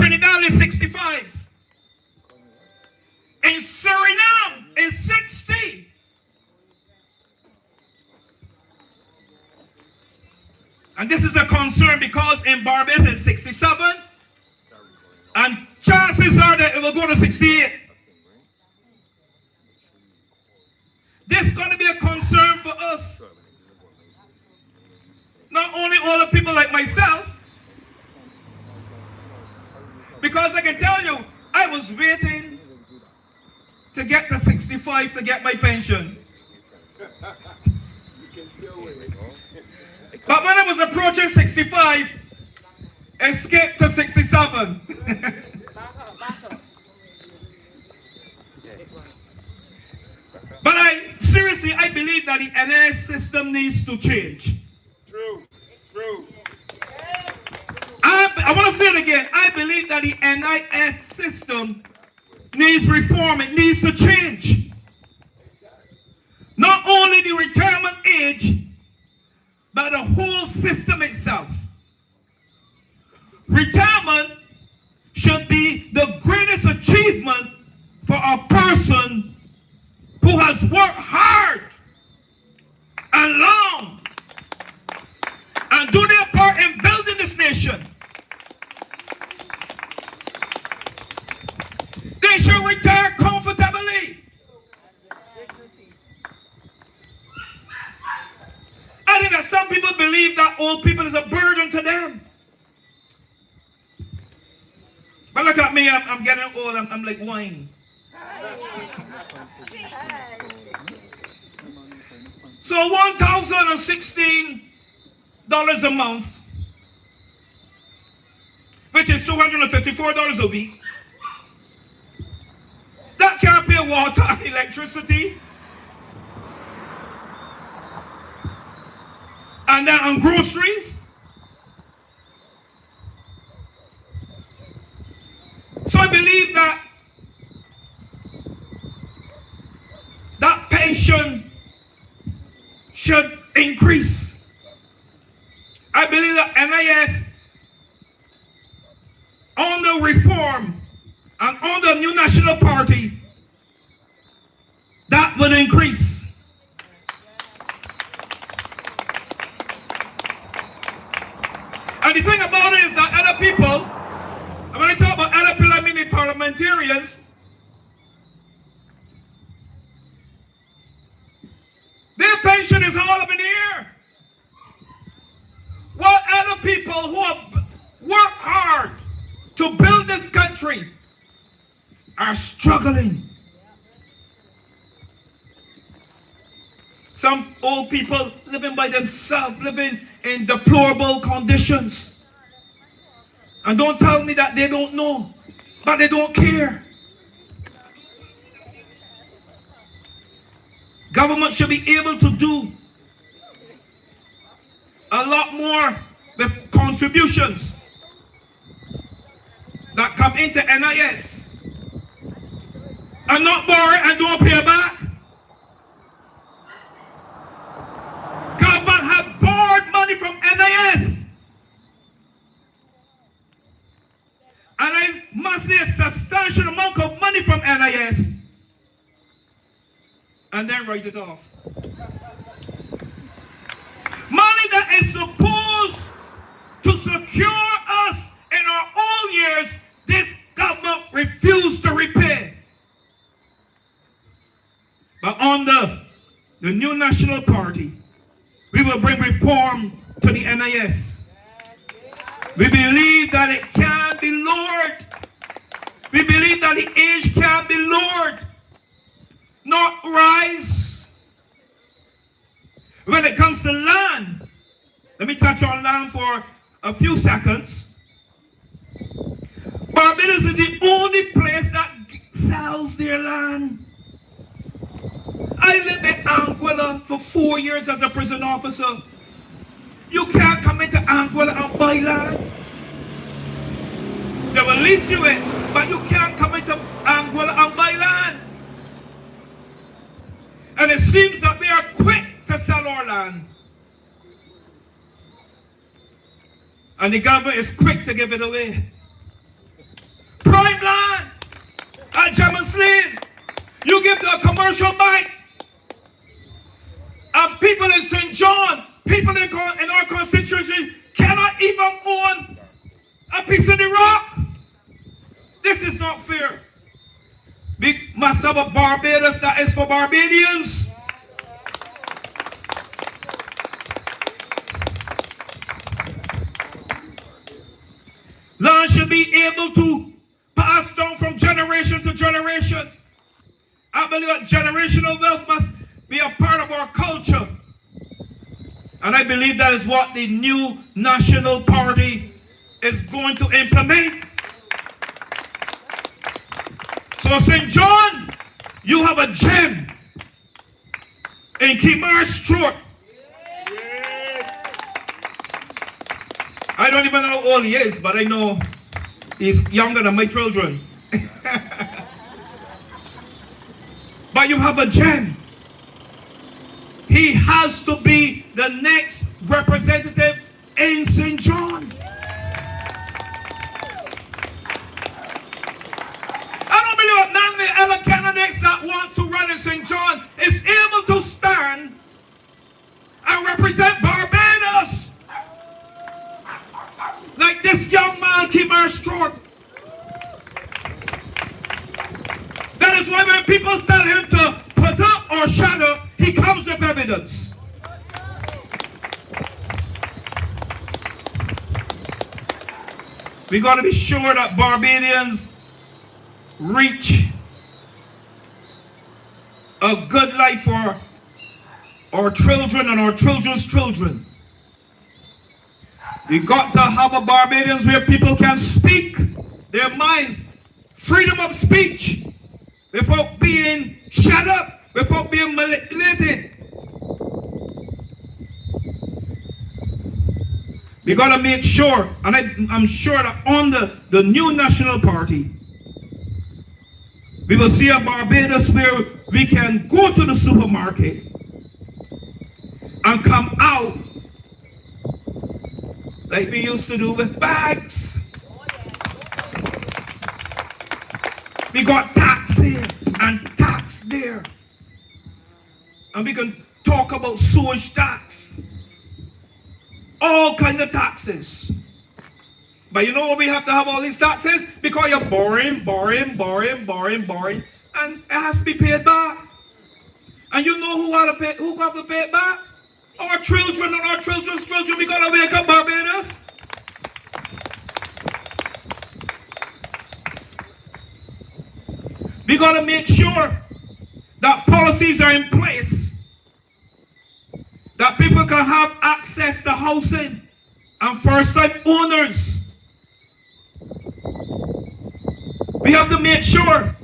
Trinidad is 65. In Suriname is 60. And this is a concern because in Barbados it's 67. And chances are that it will go to 68. This is going to be a concern for us. Not only all the people like myself, because I can tell you, I was waiting to get to 65 to get my pension. But when I was approaching 65, I skipped to 67. But seriously, I believe that the NS system needs to change. True. I want to say it again. I believe that the NIS system needs reform. It needs to change. Not only the retirement age, but the whole system itself. Retirement should be the greatest achievement for a person who has worked hard and long and do their part in building this nation. They should retire comfortably. I think that some people believe that old people is a burden to them. But look at me, I'm getting old, I'm like wine. So $1,016 a month, which is $254 a week. That can't pay water and electricity. And then on groceries. So I believe that that pension should increase. I believe that NIS on the reform and on the new national party, that will increase. And the thing about it is that other people, and when I talk about other people, I mean the parliamentarians, their pension is all up in the air. While other people who have worked hard to build this country are struggling. Some old people living by themselves, living in deplorable conditions. And don't tell me that they don't know, but they don't care. Government should be able to do a lot more with contributions that come into NIS and not borrow and don't pay back. Government have borrowed money from NIS, and I must say a substantial amount of money from NIS, and then write it off. Money that is supposed to secure us in our old years, this government refused to repay. But under the new national party, we will bring reform to the NIS. We believe that it can be lowered. We believe that the age can be lowered, not rise. When it comes to land, let me touch on land for a few seconds. Barbados is the only place that sells their land. I lived in Anguilla for 4 years as a prison officer. You can't come into Anguilla and buy land. They will lease you it, but you can't come into Anguilla and buy land. And it seems that we are quick to sell our land. And the government is quick to give it away. prime land at James Lane. You give to a commercial bank. And people in St. John, people in our constituency cannot even own a piece of the rock. This is not fair. We must have a Barbados that is for Barbadians. Land should be able to pass down from generation to generation. I believe that generational wealth must be a part of our culture. And I believe that is what the new National Party is going to implement. So St. John, you have a gem in Kimar Stewart. I don't even know how old he is, but I know he's younger than my children. But you have a gem. He has to be the next representative in St. John. I don't believe none of the other candidates that want to run in St. John is able to stand and represent Barbados like this young man, Kimar Stewart. That is why when people tell him to put up or shut up, he comes with evidence. We got to be sure that Barbadians reach a good life for our children and our children's children. We got to have a Barbadians where people can speak their minds, freedom of speech, without being shut up, without being manipulated. We got to make sure, and I'm sure that on the new National Party, we will see a Barbados where we can go to the supermarket and come out like we used to do with bags. We got tax here and tax there. And we can talk about sewage tax. All kinds of taxes. But you know why we have to have all these taxes? Because you're borrowing, and it has to be paid back. And you know who have to pay it back? Our children and our children's children. We gotta wake up, Barbados. We gotta make sure that policies are in place, that people can have access to housing and first-time owners. We have to make sure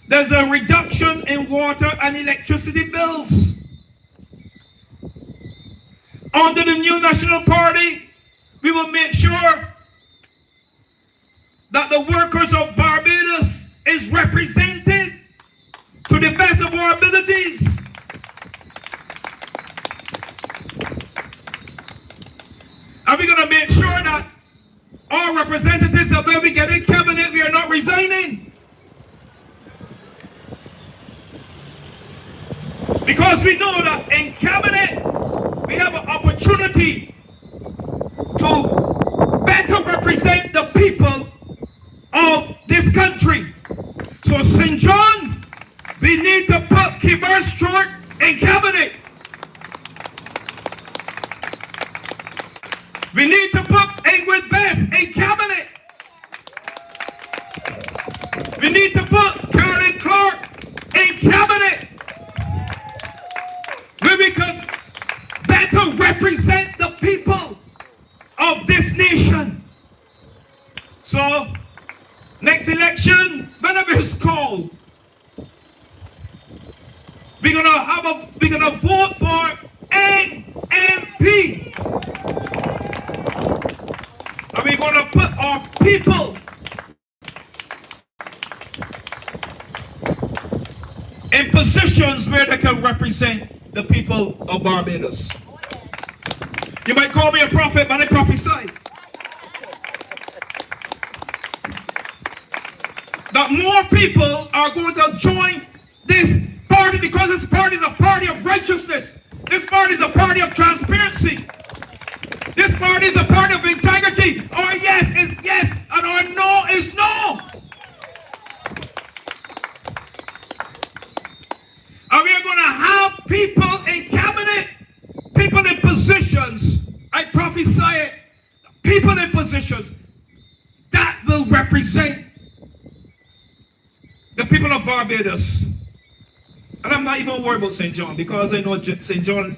there's a reduction in water and electricity bills. Under the new National Party, we will make sure that the workers of Barbados is represented to the best of our abilities. And we're going to make sure that our representatives of where we get in cabinet, we are not resigning. Because we know that in cabinet, we have an opportunity to better represent the people of this country. So St. John, we need to put Kimar Stewart in cabinet. We need to put Ingrid Best in cabinet. We need to put Karen Clark in cabinet, where we can better represent the people of this nation. So next election, whenever it's called, we're gonna vote for NNP. And we're gonna put our people in positions where they can represent the people of Barbados. You might call me a prophet, but I prophesy. that more people are going to join this party, because this party is a party of righteousness. This party is a party of transparency. This party is a party of integrity. Our yes is yes and our no is no. And we are going to have people in cabinet, people in positions. I prophesy it. People in positions that will represent the people of Barbados. And I'm not even worried about St. John, because I know St. John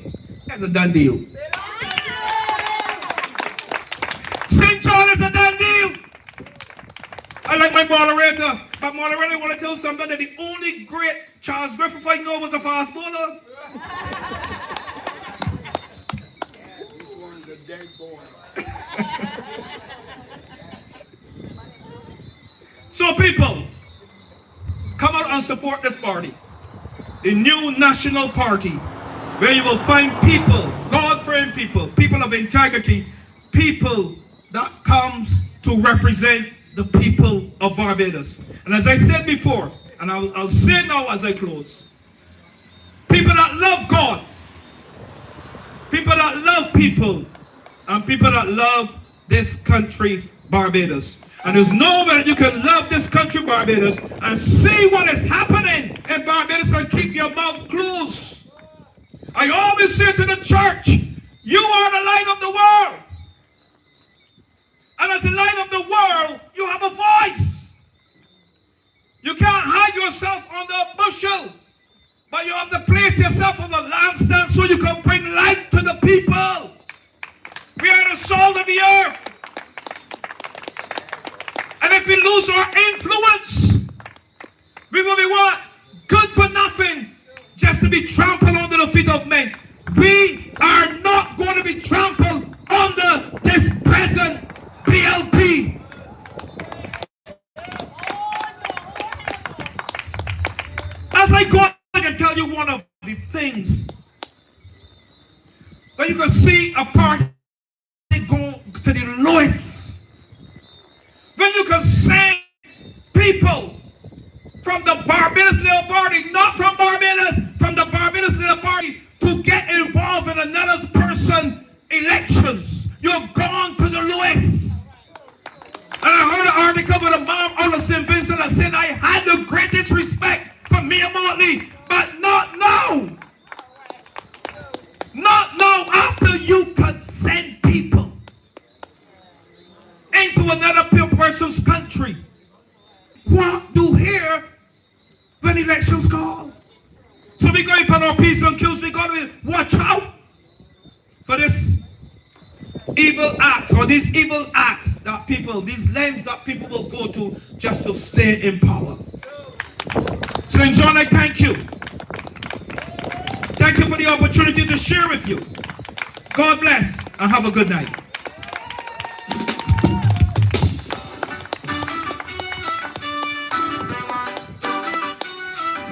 has a done deal. St. John is a done deal. I like my moderator, but moderator, I want to tell something that the only great Charles Griffith I know was a fast bowler. This one's a dead boy. So people, come out and support this party. The new national party, where you will find people, God-fearing people, people of integrity, people that comes to represent the people of Barbados. And as I said before, and I'll say now as I close, people that love God, people that love people, and people that love this country, Barbados. And there's no way that you can love this country, Barbados, and see what is happening in Barbados and keep your mouth closed. I always say to the church, you are the light of the world. And as the light of the world, you have a voice. You can't hide yourself under a bushel, but you have to place yourself on the lampstand so you can bring light to the people. We are the salt of the earth. And if we lose our influence, we will be what? Good for nothing, just to be trampled under the feet of men. We are not going to be trampled under this present PLP. As I go, I can tell you one of the things that you can see a party go to the lowest. When you can say people from the Barbados Little Party, not from Barbados, from the Barbados Little Party, to get involved in another person's elections, you have gone to the lowest. And I heard an article with a mom on the St. Vincent that said, I had the greatest respect for Mia Motley, but not now. Not now, after you could send people into another person's country. What do here when elections call? So we go upon our P's and Q's, we got to watch out for this evil acts, or these evil acts that people, these lengths that people will go to just to stay in power. St. John, I thank you. Thank you for the opportunity to share with you. God bless and have a good night.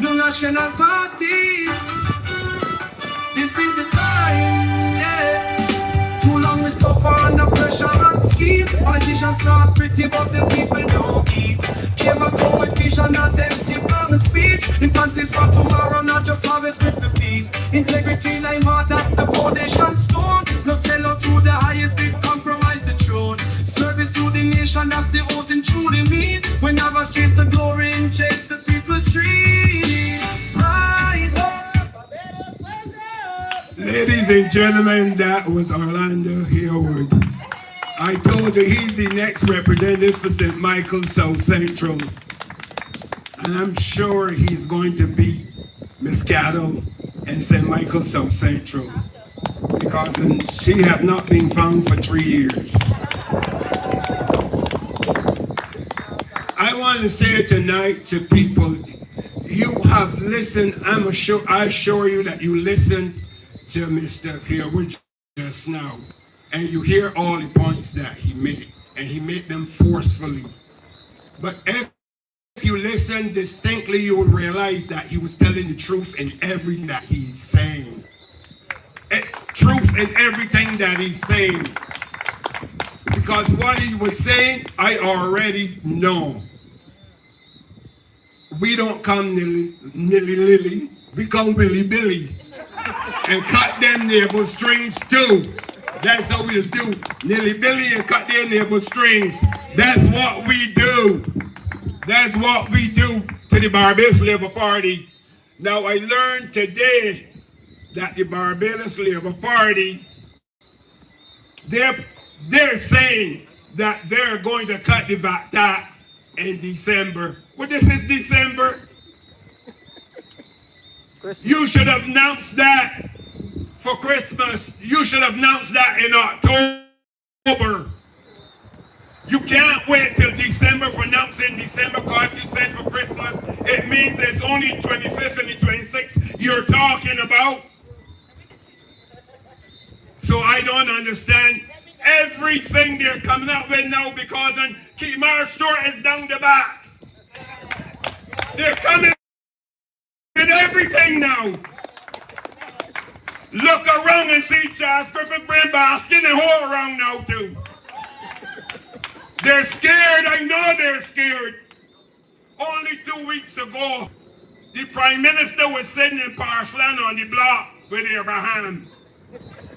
New National Party, this is the time, yeah. Too long we suffer under pressure and scheme. Politicians talk pretty but the people don't eat. Came back home with vision, not empty promise speech. Impulses for tomorrow, not just harvest with the feast. Integrity like heart, that's the foundation stone. No sell out to the highest, they compromise the throne. Service to the nation, that's the oath and truly mean. We never chase the glory and chase the people's dream. Rise up. Ladies and gentlemen, that was Orlando Harewood. I told you he's the next representative for St. Michael South Central. And I'm sure he's going to beat Miss Cattle and St. Michael South Central, because she have not been found for 3 years. I want to say tonight to people, you have listened. I assure you that you listened to Mr. Harewood just now, and you hear all the points that he made, and he made them forcefully. But if you listen distinctly, you will realize that he was telling the truth in everything that he's saying. Truth in everything that he's saying. Because what he was saying, I already know. we don't come nilly-lilly, we come willy-billy. And cut them neighbor strings too. That's how we just do. Nilly-billy and cut their neighbor strings. That's what we do. That's what we do to the Barbados Labour Party. Now I learned today that the Barbados Labour Party, they're saying that they're going to cut the VAT tax in December. Well, this is December. You should have announced that for Christmas. You should have announced that in October. You can't wait till December for announcing December, because if you said for Christmas, it means it's only 25th and the 26th you're talking about. So I don't understand everything they're coming up with now, because on Keemar store is down the box. They're coming with everything now. Look around and see Charles Griffin bring basket and whole around now too. They're scared. I know they're scared. Only 2 weeks ago, the Prime Minister was sitting in Parshland on the block with Abraham.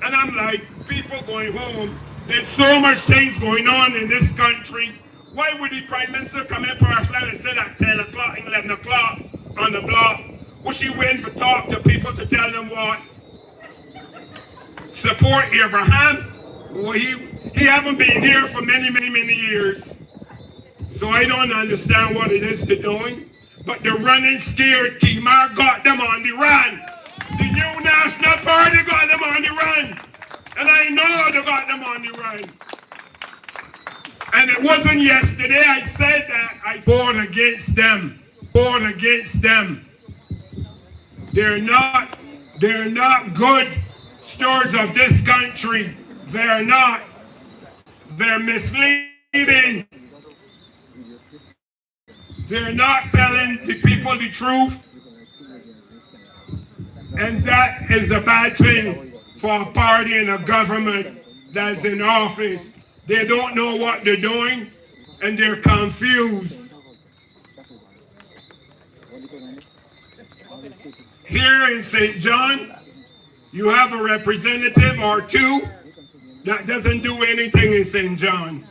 And I'm like, people going home, there's so much things going on in this country. Why would the Prime Minister come in Parshland and sit at 10 o'clock, 11 o'clock on the block? Was she waiting for talk to people to tell them what? Support Abraham? Well, he haven't been here for many years. So I don't understand what it is they're doing. But they're running scared. Keemar got them on the run. The new National Party got them on the run. And I know they got them on the run. And it wasn't yesterday I said that. I fought against them. Fought against them. They're not good stewards of this country. They're not. They're misleading. They're not telling the people the truth. And that is a bad thing for a party and a government that's in office. They don't know what they're doing and they're confused. Here in St. John, you have a representative or two that doesn't do anything in St. John.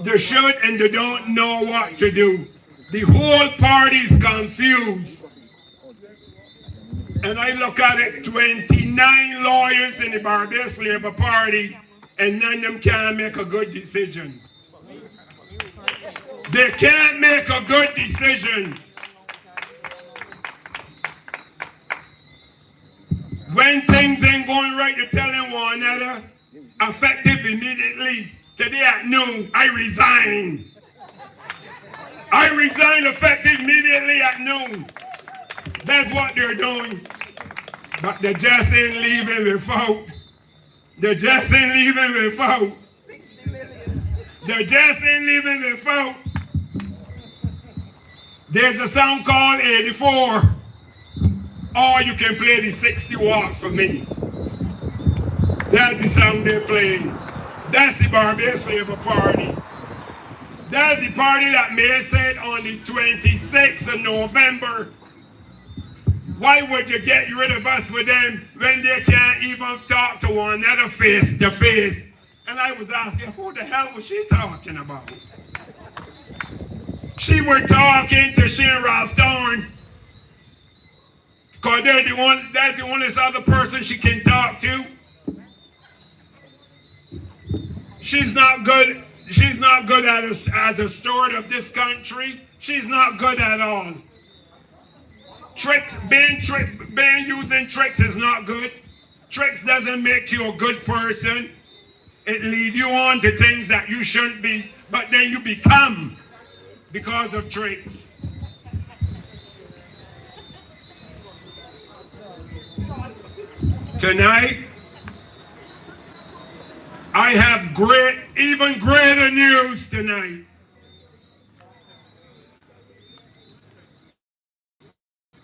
They should and they don't know what to do. The whole party's confused. And I look at it, 29 lawyers in the Barbados Labour Party, and none of them can make a good decision. They can't make a good decision. When things ain't going right, you're telling one another, effective immediately. Today at noon, I resign. I resign effective immediately at noon. That's what they're doing. But they just ain't leaving without. They just ain't leaving without. 60 million. They just ain't leaving without. There's a song called 84. Or you can play the 60 walks for me. That's the song they're playing. That's the Barbados Labour Party. That's the party that Mayor said on the 26th of November. Why would you get rid of us with them when they can't even talk to one another face to face? And I was asking, who the hell was she talking about? She was talking to Shane Ralph Thorne. Because that's the only other person she can talk to. She's not good. She's not good as a steward of this country. She's not good at all. Being using tricks is not good. Tricks doesn't make you a good person. It leads you on to things that you shouldn't be, but then you become because of tricks. Tonight, I have even greater news tonight.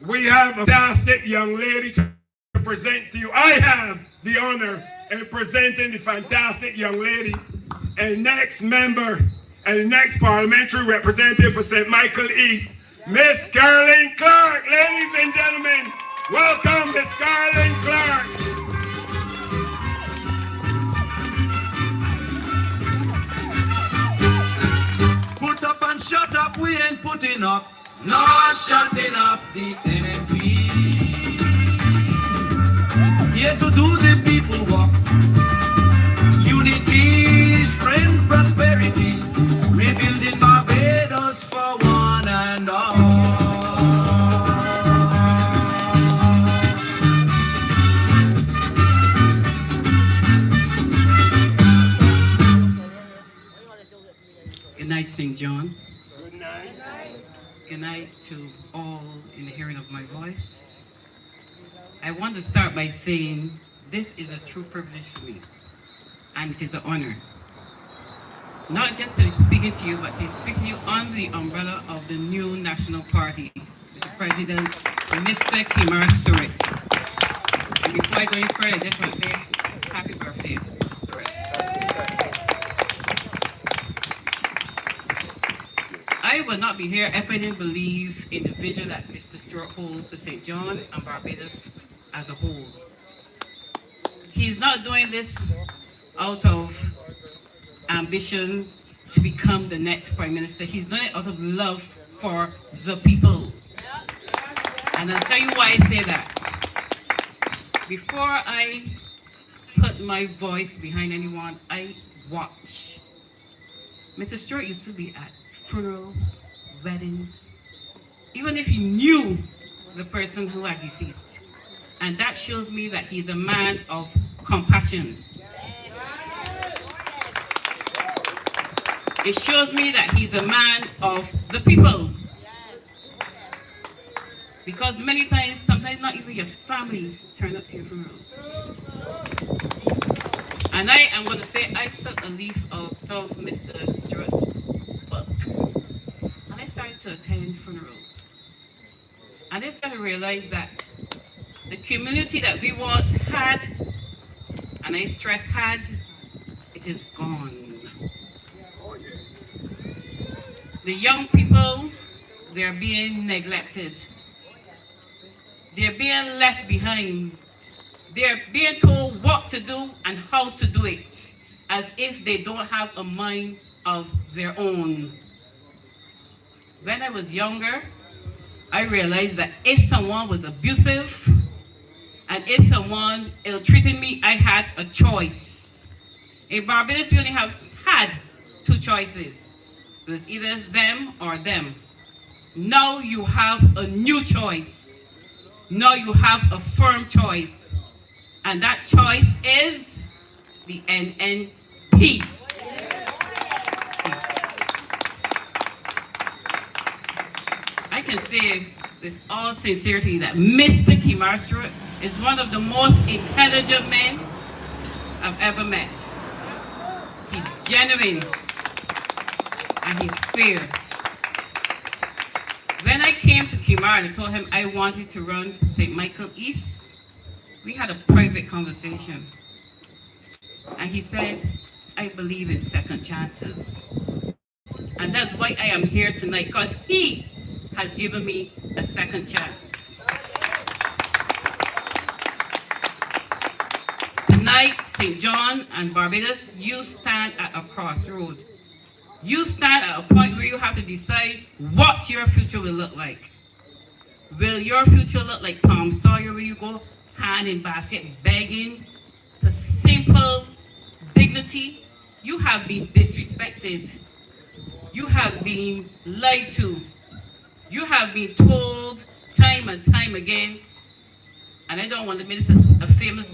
We have a fantastic young lady to present to you. I have the honor in presenting the fantastic young lady and next member And the next parliamentary representative for St. Michael East, Miss Caroline Clark. Ladies and gentlemen, welcome Miss Caroline Clark. Put up and shut up, we ain't putting up. Not shutting up the NNP. Here to do the people work. Unity, strength, prosperity. Rebuilding Barbados for one and all. Good night, St.John. Good night. Good night to all in the hearing of my voice. I want to start by saying this is a true privilege for me, and it is an honor. Not just to be speaking to you, but to speak to you under the umbrella of the new National Party, with the President, Mr. Kimar Stewart. And before I go any further, I just want to say happy birthday, Mr. Stewart. I would not be here if I didn't believe in the vision that Mr. Stewart holds for St. John and Barbados as a whole. He's not doing this out of ambition to become the next Prime Minister. He's doing it out of love for the people. And I'll tell you why I say that. Before I put my voice behind anyone, I watch. Mr. Stewart used to be at funerals, weddings, even if he knew the person who had deceased. And that shows me that he's a man of compassion. It shows me that he's a man of the people. Because many times, sometimes not even your family turn up to your funerals. And I am going to say, I took a leaf out of Mr. Stewart's book. And I started to attend funerals. And I started to realize that the community that we once had, and I stress had, it is gone. The young people, they're being neglected. They're being left behind. They're being told what to do and how to do it, as if they don't have a mind of their own. When I was younger, I realized that if someone was abusive and if someone ill-treated me, I had a choice. In Barbados, we only had two choices. It was either them or them. Now you have a new choice. Now you have a firm choice. And that choice is the NNP. I can say with all sincerity that Mr. Kimar Stewart is one of the most intelligent men I've ever met. He's genuine and he's fair. When I came to Kimar and I told him I wanted to run St. Michael East, we had a private conversation. And he said, I believe in second chances. And that's why I am here tonight, because he has given me a second chance. Tonight, St. John and Barbados, you stand at a crossroad. You stand at a point where you have to decide what your future will look like. Will your future look like Tom Sawyer, where you go hand in basket begging for simple dignity? You have been disrespected. You have been lied to. You have been told time and time again, and I don't want to make this a famous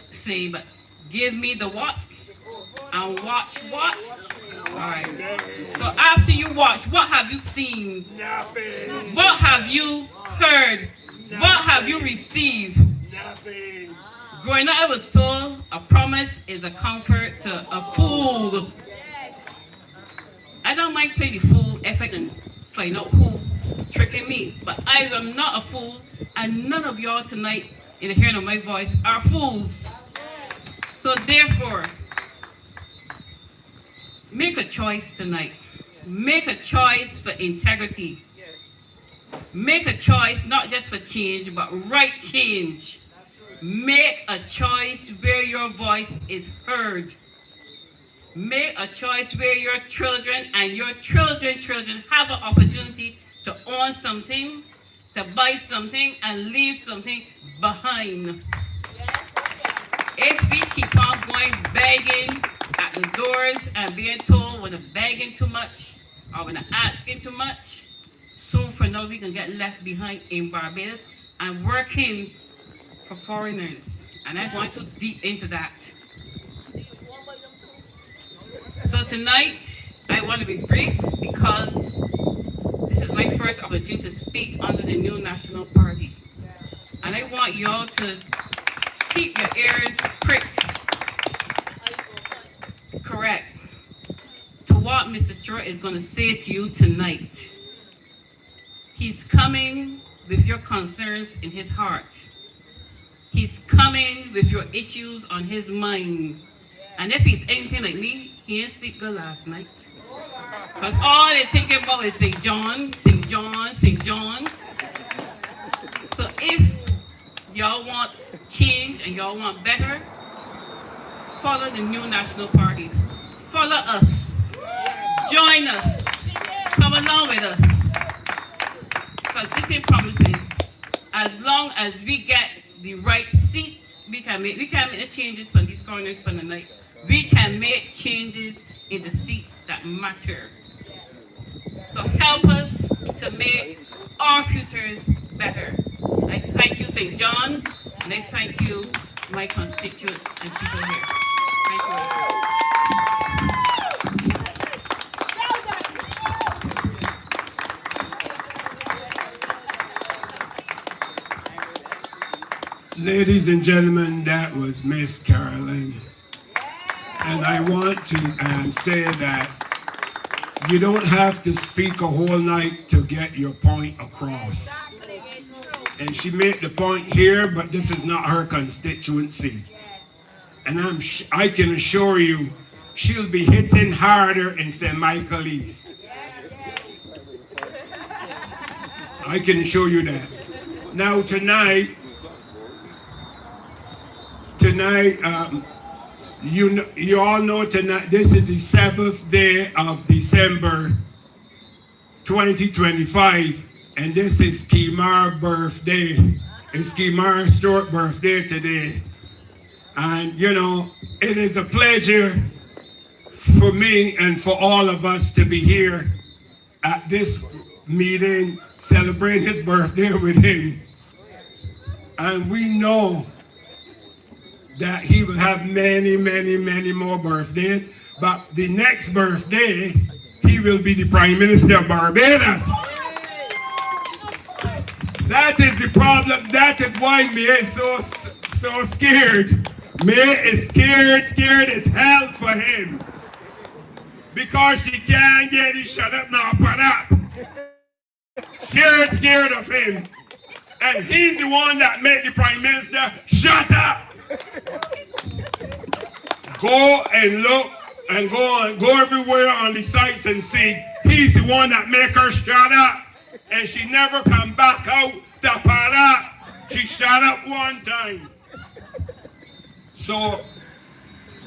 saying, but give me the what and watch what? All right. So after you watch, what have you seen? Nothing. What have you heard? Nothing. What have you received? Nothing. Growing up, I was told a promise is a comfort to a fool. I don't mind playing the fool if I can find out who tricking me. But I am not a fool, and none of y'all tonight in the hearing of my voice are fools. So therefore, make a choice tonight. Make a choice for integrity. Make a choice not just for change, but right change. Make a choice where your voice is heard. Make a choice where your children and your children have an opportunity to own something, to buy something, and leave something behind. If we keep on going begging at the doors and being told when they're begging too much or when they're asking too much, soon for now we can get left behind in Barbados and working for foreigners. And I want to deep into that. So tonight, I want to be brief because this is my first opportunity to speak under the new National Party. And I want you all to keep your ears pricked, correct, to what Mr. Stewart is going to say to you tonight. He's coming with your concerns in his heart. He's coming with your issues on his mind. And if he's anything like me, he ain't sleep good last night. Because all they're thinking about is St. John, St. John, St. John. So if y'all want change and y'all want better, follow the new National Party. Follow us. Join us. Come along with us. Because this is promises. As long as we get the right seats, we can make the changes from these corners for the night. We can make changes in the seats that matter. So help us to make our futures better. I thank you, St. John, and I thank you, my constituents and people here. Thank you. Ladies and gentlemen, that was Miss Carolyn. And I want to say that you don't have to speak a whole night to get your point across. And she made the point here, but this is not her constituency. And I can assure you, she'll be hitting harder in St. Michael East. I can assure you that. Now tonight, you all know tonight, this is the 7th day of December 2025, and this is Kimar's birthday. It's Kimar Stewart's birthday today. And you know, it is a pleasure for me and for all of us to be here at this meeting, celebrating his birthday with him. And we know that he will have many, many, many more birthdays. But the next birthday, he will be the Prime Minister of Barbados. That is the problem. That is why May is so scared. May is scared as hell for him. Because she can't get it shut up now, put up. She's scared of him. And he's the one that made the Prime Minister shut up. Go and look and go everywhere on the sites and see. He's the one that make her shut up. And she never come back out to put up. She shut up one time. So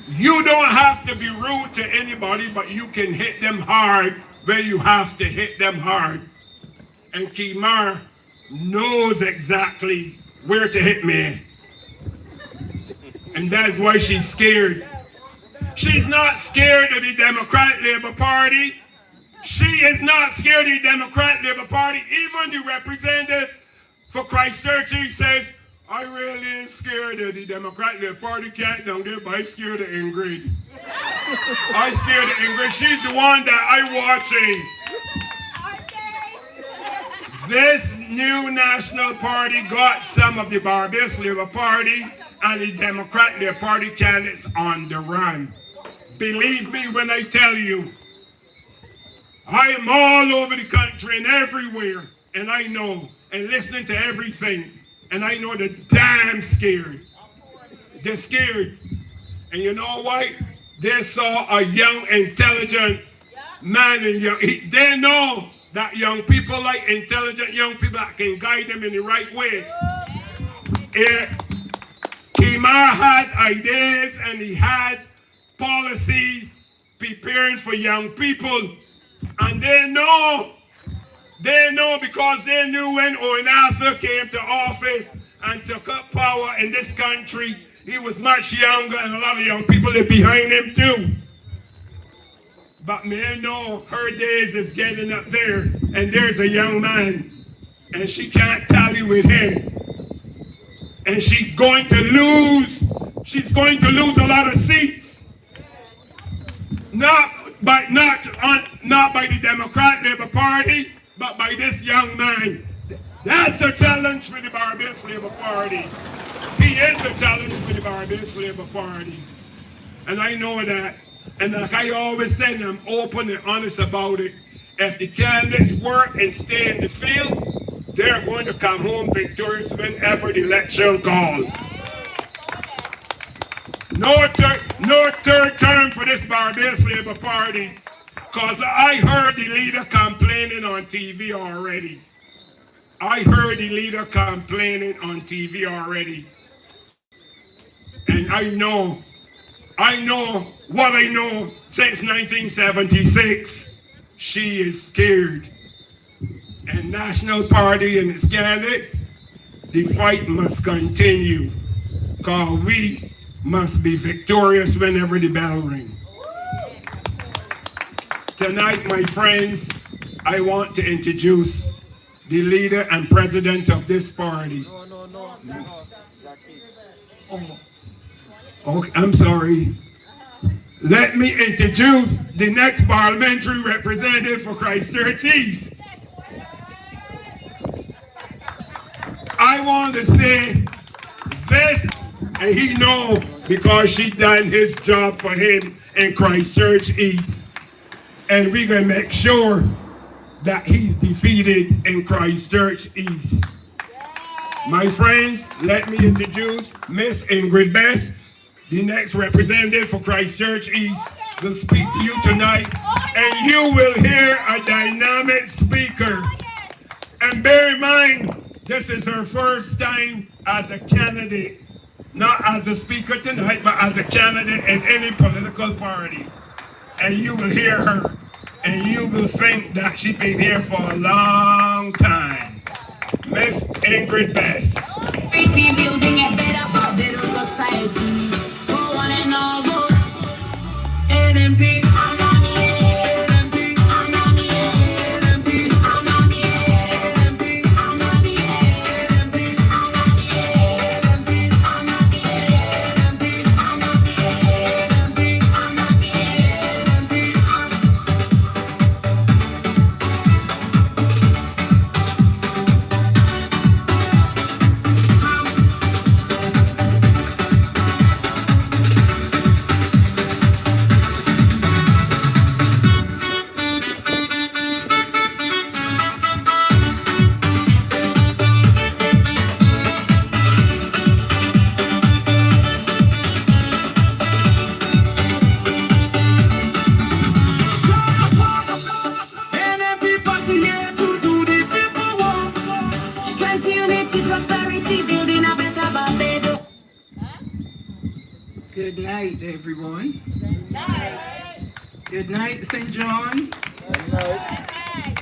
you don't have to be rude to anybody, but you can hit them hard where you have to hit them hard. And Kimar knows exactly where to hit me. And that's why she's scared. She's not scared of the Democrat Labour Party. She is not scared of the Democrat Labour Party. Even the representative for Christchurch, he says, I really ain't scared of the Democrat Labour Party cat down there, but I'm scared of Ingrid. I'm scared of Ingrid. She's the one that I'm watching. This new National Party got some of the Barbados Labour Party and the Democrat Labour Party candidates on the run. Believe me when I tell you, I am all over the country and everywhere, and I know, and listening to everything, and I know they're damn scared. They're scared. And you know what? They saw a young, intelligent man and young. They know that young people like intelligent young people that can guide them in the right way. Kimar has ideas and he has policies preparing for young people. And they know because they knew when Owen Arthur came to office and took up power in this country, he was much younger and a lot of young people are behind him too. But may know her days is getting up there, and there's a young man, and she can't tally with him. And she's going to lose a lot of seats. Not by the Democrat Labour Party, but by this young man. That's a challenge for the Barbados Labour Party. He is a challenge for the Barbados Labour Party. And I know that. And like I always said, I'm open and honest about it. If the candidates work and stay in the fields, they're going to come home victorious whenever the election calls. No third term for this Barbados Labour Party, because I heard the leader complaining on TV already. And I know what I know since 1976. She is scared. And National Party and its candidates, the fight must continue, because we must be victorious whenever the bell rings. Tonight, my friends, I want to introduce the leader and president of this party. Okay, I'm sorry. Let me introduce the next parliamentary representative for Christchurch East. I want to say this, and he know because she done his job for him in Christchurch East. And we're going to make sure that he's defeated in Christchurch East. My friends, let me introduce Miss Ingrid Best, the next representative for Christchurch East, will speak to you tonight. And you will hear a dynamic speaker. And bear in mind, this is her first time as a candidate, not as a speaker tonight, but as a candidate in any political party. And you will hear her, and you will think that she's been here for a long time. Miss Ingrid Best. Building a better society. For one and all votes. NNP. Good night, everyone. Good night. Good night, St. John. Good night.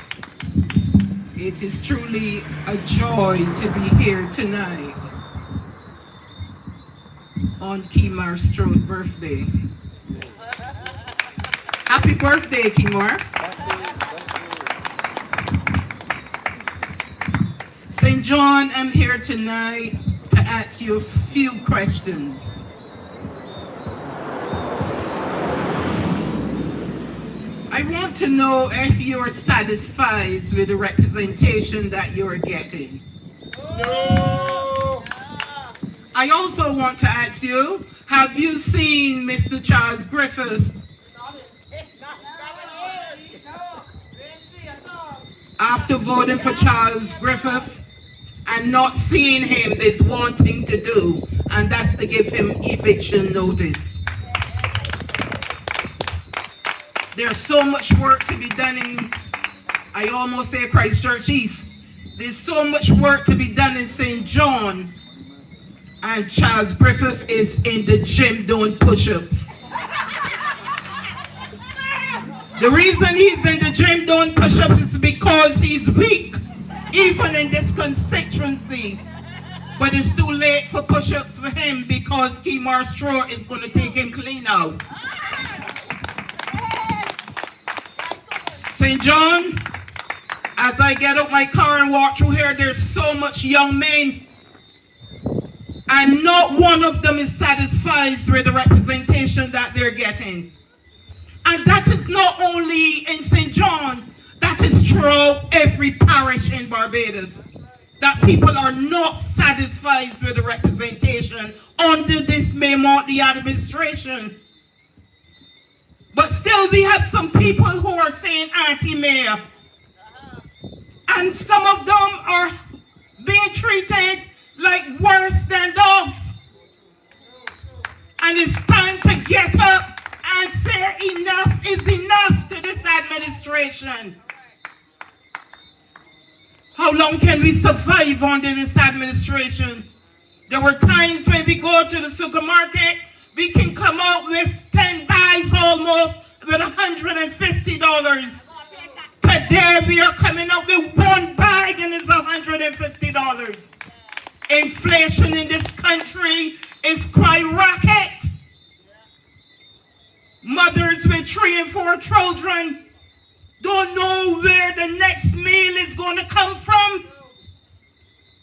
It is truly a joy to be here tonight on Kimar Strode's birthday. Happy birthday, Kimar. St. John, I'm here tonight to ask you a few questions. I want to know if you're satisfied with the representation that you're getting. No! I also want to ask you, have you seen Mr. Charles Griffith? After voting for Charles Griffith and not seeing him, there's one thing to do, and that's to give him eviction notice. There's so much work to be done in, I almost say Christchurch East. There's so much work to be done in St. John. And Charles Griffith is in the gym doing push-ups. The reason he's in the gym doing push-ups is because he's weak, even in this constituency. But it's too late for push-ups for him because Kemar Straw is going to take him clean out. St. John, as I get out my car and walk through here, there's so much young men, and not one of them is satisfied with the representation that they're getting. And that is not only in St. John, that is throughout every parish in Barbados. That people are not satisfied with the representation under this Maymontley administration. But still we have some people who are saying anti-mayor. And some of them are being treated like worse than dogs. And it's time to get up and say enough is enough to this administration. How long can we survive under this administration? There were times when we go to the supermarket, we can come out with 10 bags almost with $150. Today we are coming out with one bag and it's $150. Inflation in this country is skyrocket. Mothers with 3 and 4 children don't know where the next meal is going to come from.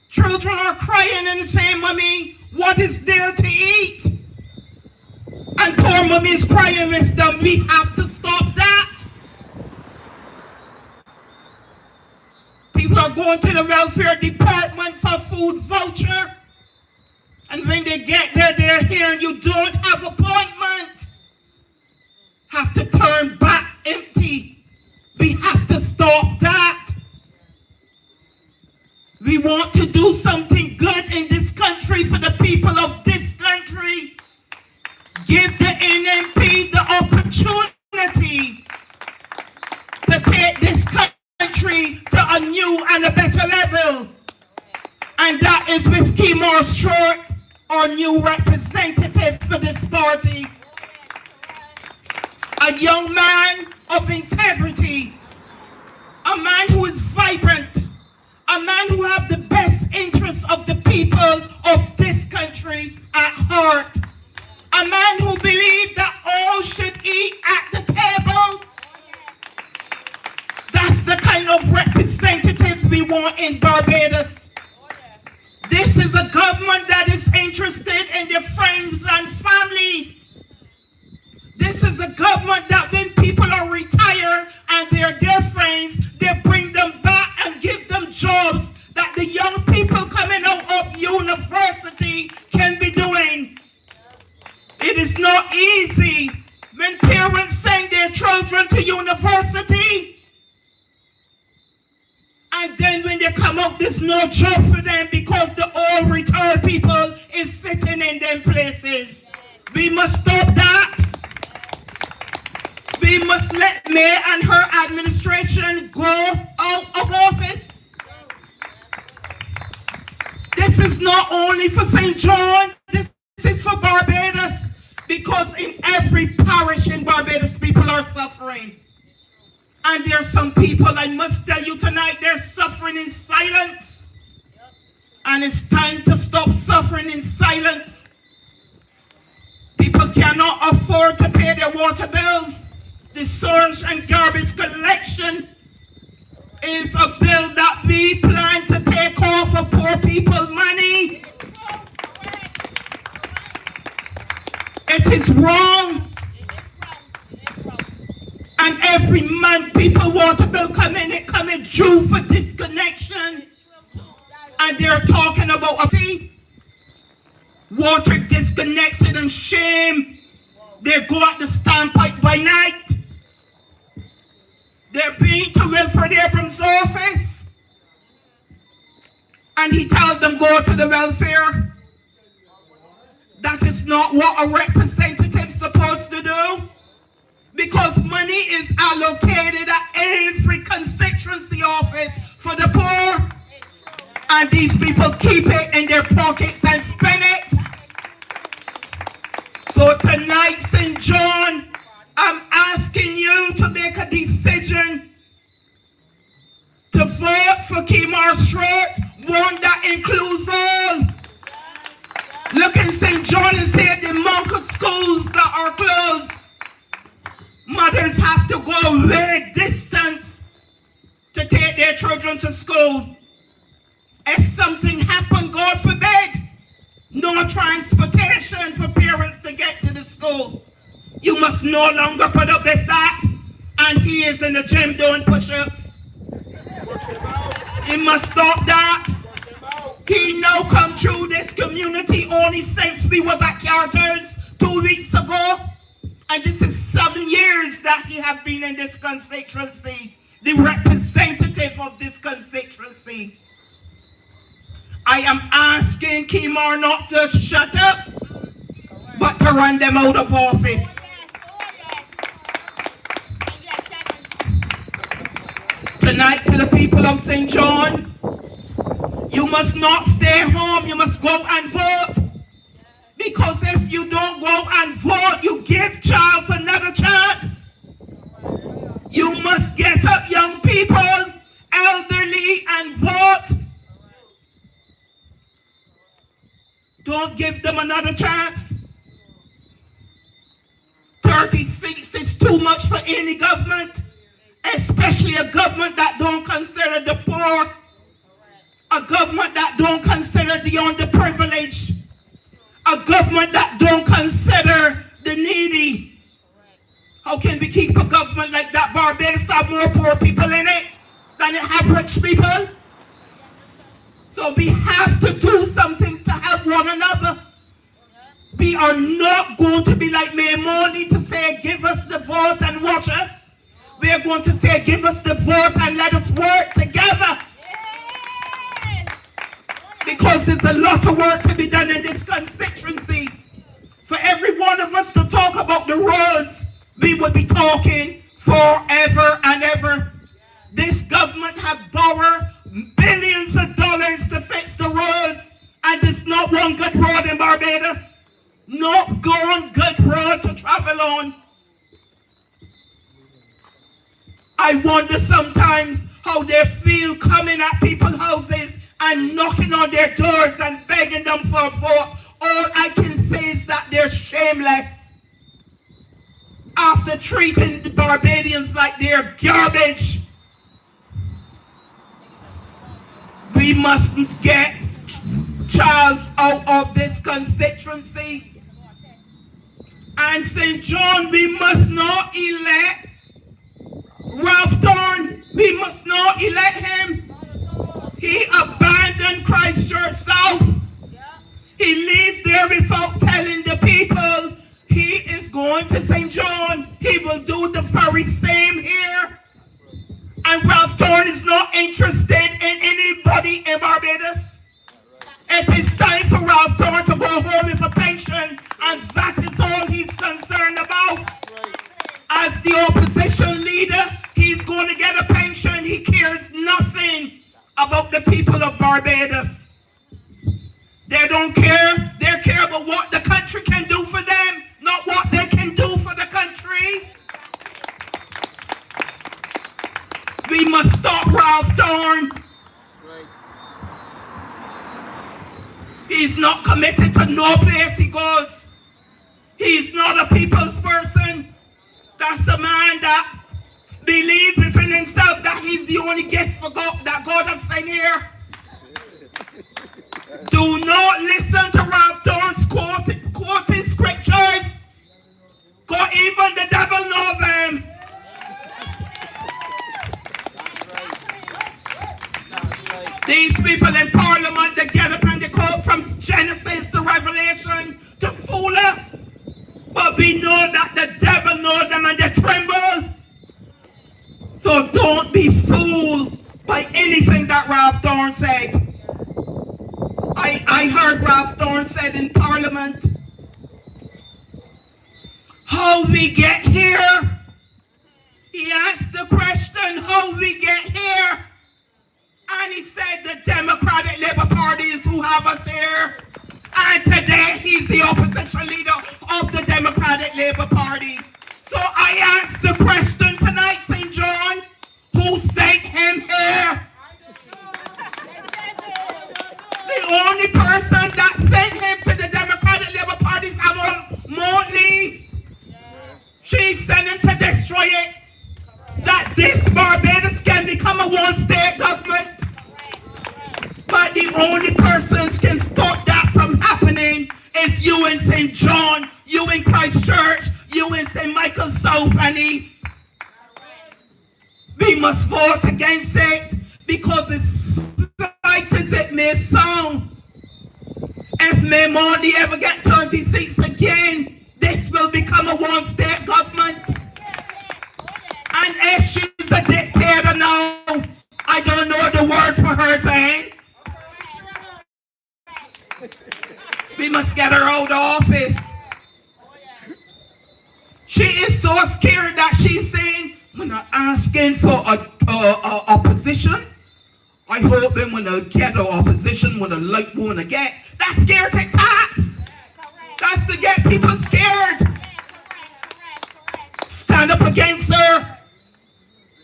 Children are crying and saying, "Mommy, what is there to eat?" And poor mommy is crying with them. We have to stop that. People are going to the welfare department for food voucher. And when they get there, they're hearing you don't have appointment. Have to turn back empty. We have to stop that. We want to do something good in this country for the people of this country. Give the NNP the opportunity to take this country to a new and a better level. And that is with Kemar Short, our new representative for this party. A young man of integrity, a man who is vibrant, a man who has the best interests of the people of this country at heart. A man who believes that all should eat at the table. That's the kind of representative we want in Barbados. This is a government that is interested in their friends and families. This is a government that when people are retired and they're their friends, they bring them back and give them jobs that the young people coming out of university can be doing. It is not easy when parents send their children to university and then when they come out there's no job for them because the old retired people is sitting in them places. We must stop that. We must let May and her administration go out of office. This is not only for St. John, this is for Barbados. Because in every parish in Barbados, people are suffering. And there are some people, I must tell you tonight, they're suffering in silence. And it's time to stop suffering in silence. People cannot afford to pay their water bills. The sewage and garbage collection is a bill that we plan to take off of poor people's money. It is wrong. And every month people water bill come in, it come in due for disconnection. And they're talking about water disconnected and shame. They go at the standpipe by night. They're being to Wilfred Abrams' office. And he tells them go to the welfare. That is not what a representative is supposed to do. because money is allocated at every constituency office for the poor, and these people keep it in their pockets and spend it. So tonight, St. John, I'm asking you to make a decision to vote for Kemar Strait, one that includes all. Look in St. John and say the monk schools that are closed. Mothers have to go away distance to take their children to school. If something happened, God forbid, no transportation for parents to get to the school. You must no longer put up with that. And he is in the gym doing push-ups. He must stop that. He now come through this community only since we was at Carter's 2 weeks ago. And this is 7 years that he have been in this constituency, the representative of this constituency. I am asking Kemar not to shut up, but to run them out of office. Tonight to the people of St. John, you must not stay home, you must go and vote. Because if you don't go and vote, you give Charles another chance. You must get up, young people, elderly, and vote. Don't give them another chance. 30 seats is too much for any government, especially a government that don't consider the poor, a government that don't consider the underprivileged, a government that don't consider the needy. How can we keep a government like that? Barbados have more poor people in it than it have rich people. So we have to do something to help one another. We are not going to be like Maimoni to say, give us the vote and watch us. We are going to say, give us the vote and let us work together. Because there's a lot of work to be done in this constituency. For every one of us to talk about the roads, we would be talking forever and ever. This government have borrowed billions of dollars to fix the roads, and there's not one good road in Barbados. Not one good road to travel on. I wonder sometimes how they feel coming at people's houses and knocking on their doors and begging them for a vote. All I can say is that they're shameless. After treating the Barbadians like they're garbage, we must get Charles out of this constituency. And St. John, we must not elect Ralph Thorne. We must not elect him. He abandoned Christchurch South. He leaves there without telling the people he is going to St. John. He will do the very same here. And Ralph Thorne is not interested in anybody in Barbados. It is time for Ralph Thorne to go home with a pension, and that is all he's concerned about. As the opposition leader, he's going to get a pension. He cares nothing about the people of Barbados. They don't care. They care about what the country can do for them, not what they can do for the country. We must stop Ralph Thorne. He's not committed to no place he goes. He's not a people's person. That's a man that believes within himself that he's the only gift for God, that God has sent here. Do not listen to Ralph Thorne's quoting scriptures. God, even the devil knows them. These people in Parliament, they get up and they quote from Genesis to Revelation to fool us. But we know that the devil knows them and they tremble. So don't be fooled by anything that Ralph Thorne said. I heard Ralph Thorne said in Parliament, how we get here He asked the question, how we get here? And he said the Democratic Labour Party is who have us here. And today he's the opposition leader of the Democratic Labour Party. So I ask the question tonight, St. John, who sent him here? The only person that sent him to the Democratic Labour Party is Motley. She sent him to destroy it. That this Barbados can become a one-state government. But the only persons can stop that from happening is you in St. John, you in Christchurch, you in St. Michael South and East. We must vote against it because it's light as it may sound. If May Motley ever get 30 seats again, this will become a one-state government. And if she's a dictator now, I don't know the word for her then. We must get her out of office. She is so scared that she's saying, when I'm asking for a position, I hope that when I get an opposition, when I like one I get, that's scared to tax. That's to get people scared. Stand up against her.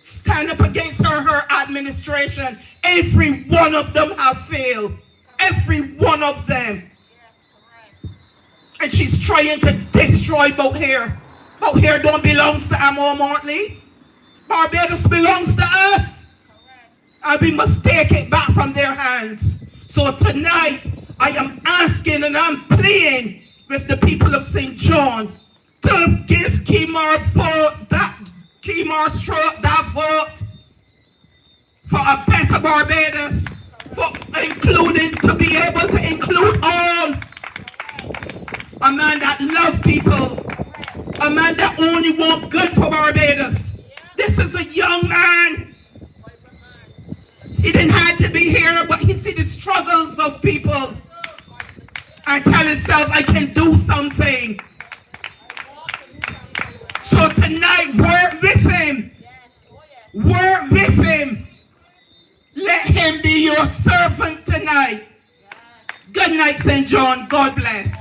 Stand up against her administration. Every one of them have failed. Every one of them. And she's trying to destroy Boat Here. Boat Here don't belong to Amo Motley. Barbados belongs to us. And we must take it back from their hands. So tonight, I am asking and I'm pleading with the people of St. John to give Kemar Stroke that vote for a better Barbados, for including, to be able to include all. A man that loves people, a man that only wants good for Barbados. This is a young man. He didn't have to be here, but he see the struggles of people and tell himself, I can do something. So tonight, work with him. Work with him. Let him be your servant tonight. Good night, St. John. God bless.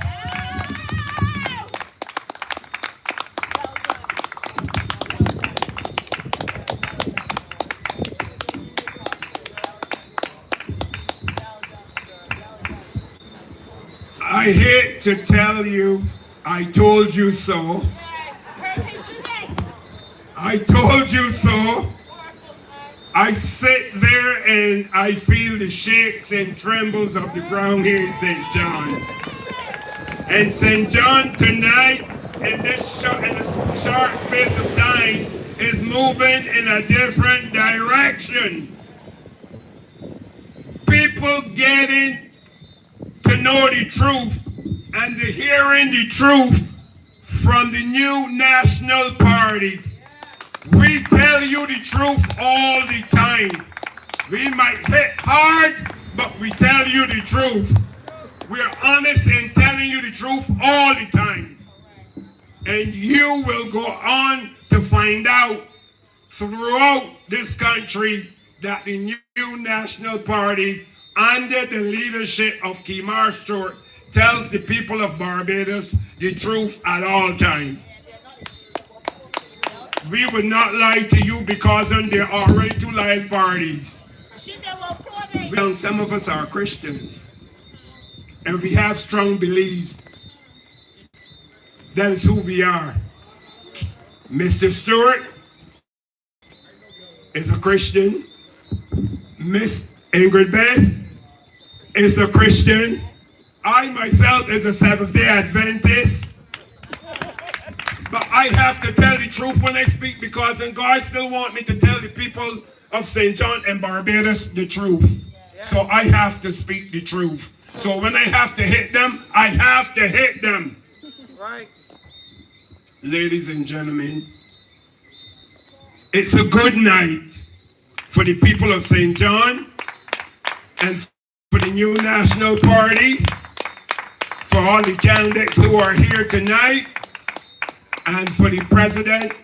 I hate to tell you, I told you so. I told you so. I sit there and I feel the shakes and trembles of the ground here in St. John. And St. John tonight, in this short space of time, is moving in a different direction. People getting to know the truth and to hearing the truth from the new National Party. We tell you the truth all the time. We might hit hard, but we tell you the truth. We're honest in telling you the truth all the time. And you will go on to find out throughout this country that the new National Party, under the leadership of Kemar Stewart, tells the people of Barbados the truth at all times. We would not lie to you because there are already two live parties. Some of us are Christians. And we have strong beliefs. That is who we are. Mr. Stewart is a Christian. Miss Ingrid Best is a Christian. I myself is a Seventh-day Adventist. But I have to tell the truth when I speak because God still wants me to tell the people of St. John and Barbados the truth. So I have to speak the truth. So when I have to hit them, I have to hit them. Right. Ladies and gentlemen, it's a good night for the people of St. John and for the new National Party, for all the candidates who are here tonight, and for the President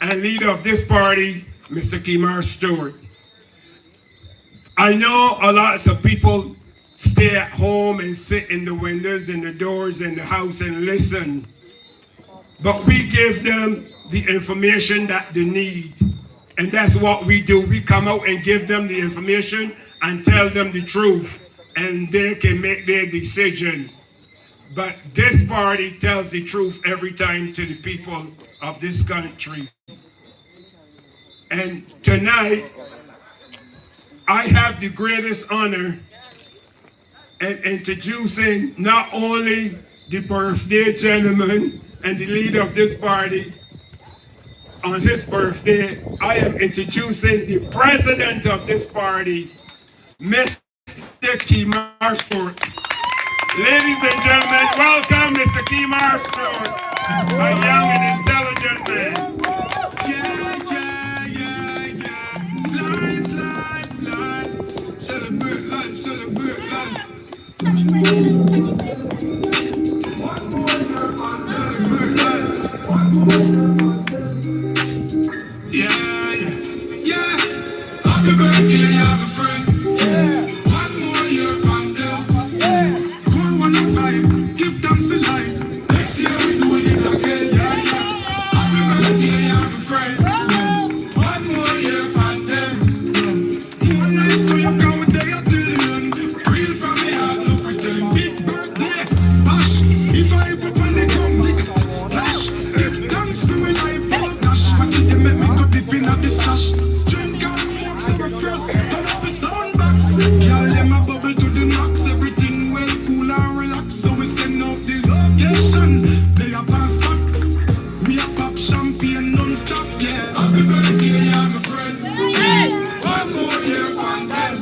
and leader of this party, Mr. Kimar Stewart. I know a lot of people stay at home and sit in the windows and the doors in the house and listen. But we give them the information that they need. And that's what we do. We come out and give them the information and tell them the truth. And they can make their decision. But this party tells the truth every time to the people of this country. And tonight, I have the greatest honor in introducing not only the birthday gentleman and the leader of this party on his birthday, I am introducing the president of this party, Mr. Kimar Stewart. Ladies and gentlemen, welcome Mr. Kimar Stewart, a young and intelligent man. Life. Celebrate life, celebrate life. Celebrate life. Yeah. Happy birthday, I'm a friend. One more year, pandem. Go on a vibe, give thanks for life. Next year we doing it again, yeah. Happy birthday, I'm a friend. One more year, pandem. More life to you, come with day till the end. Real from me, I no pretend. Big birthday, bash. If I ever when they come, big splash. Give thanks for my life, oh gosh. Watch it, they make me go deep in the stash. Drink and smoke, so we're first. Turn up the sound box. Girl, them a bubble to the max. Everything well, cool and relax. So we send out the location. They a pass back. We a pop champagne non-stop, yeah. Happy birthday, I'm a friend. One more year, pandem.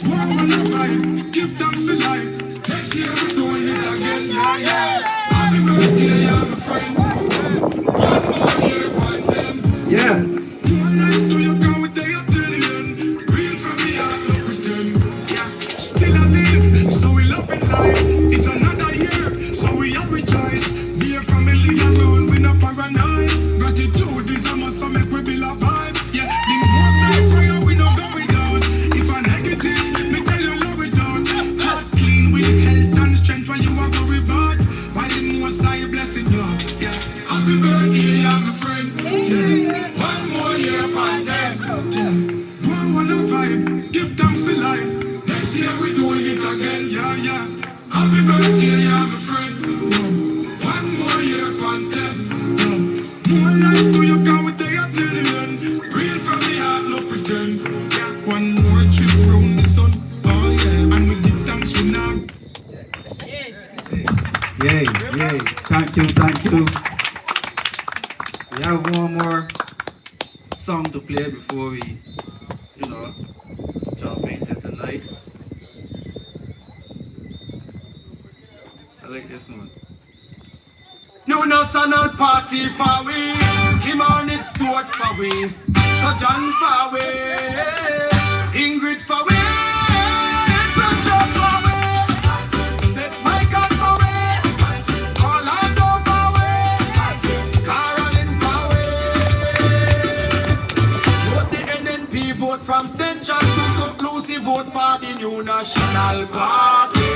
Go on a vibe, give thanks for life. Next year we're doing it again, yeah. Happy birthday, I'm a friend. One more year, pandem. Yeah. More life to you, come with day till the end. Real from me, I no pretend. Yeah, still I live, so we love in life. It's another year, so we all rejoice. Dear family around, we not paranoid. Gratitude is a must, so make we build a vibe. Yeah, the most I prayer we no go without. If I'm negative, me tell you love without. Heart clean with health and strength, when you are worried about. Why the most I blessing you? Yeah, happy birthday, I'm a friend. Yeah, one more year, pandem. Yeah, go on a vibe, give thanks for life. Next year we doing it again, yeah. Happy birthday, I'm a friend. One more year, pandem. More life to you, come with day till the end. Real from me, I no pretend. One more trip round the sun, oh yeah. And we give thanks for now. Yay. Thank you. We have one more song to play before we, jump into tonight. I like this one. No, no, son, not party for we. Kim on it, Stuart for we. St.John for we. Ingrid for we. St.John for we. Set my God for we. Orlando for we. Caroline for we. Vote the NNP, vote from St.John to St. Lucie, vote for the new national party.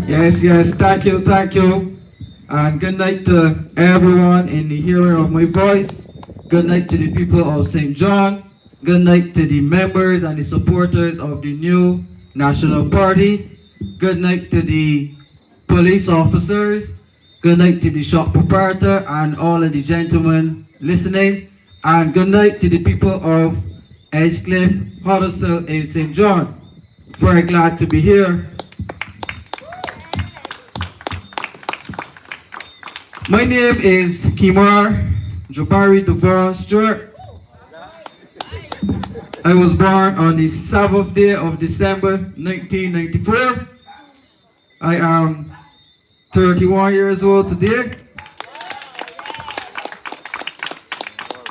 Yes, thank you. And good night to everyone in the hearing of my voice. Good night to the people of St. John. Good night to the members and the supporters of the new National Party. Good night to the police officers. Good night to the shop proprietor and all of the gentlemen listening. And good night to the people of Edgecliff, Huddleston, and St. John. Very glad to be here. My name is Kimar Jabari Devon Stewart. I was born on the 7th day of December 1994. I am 31 years old today.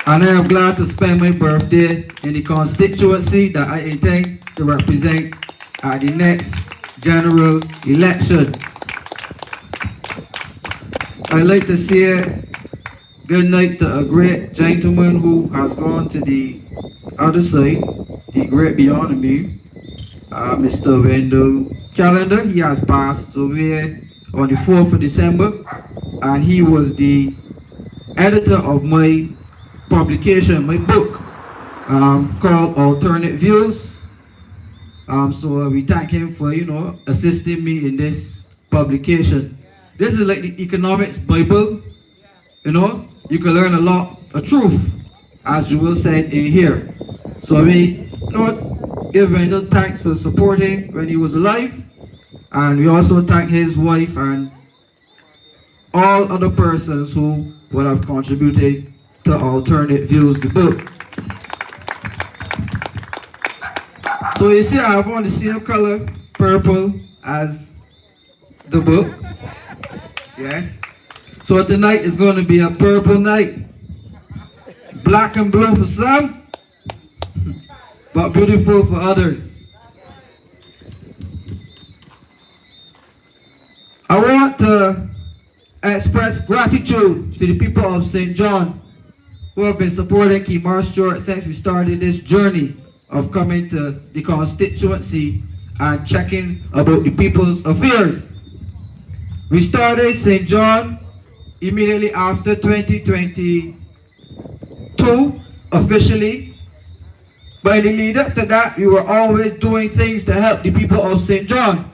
And I am glad to spend my birthday in the constituency that I intend to represent at the next general election. I'd like to say good night to a great gentleman who has gone to the other side, the great beyond me, Mr. Wendell Calendar. He has passed away on the 4th of December, and he was the editor of my publication, my book, called Alternate Views. So we thank him for, assisting me in this publication. This is like the economics Bible, you can learn a lot of truth, as you will say in here. So we, give Wendell thanks for supporting when he was alive, and we also thank his wife and all other persons who would have contributed to Alternate Views, the book. So you see, I have on the same color, purple, as the book. Yes. So tonight is going to be a purple night. Black and blue for some, but beautiful for others. I want to express gratitude to the people of St. John who have been supporting Kemar Stewart since we started this journey of coming to the constituency and checking about the people's affairs. We started St. John immediately after 2022 officially, but in the lead up to that, we were always doing things to help the people of St. John.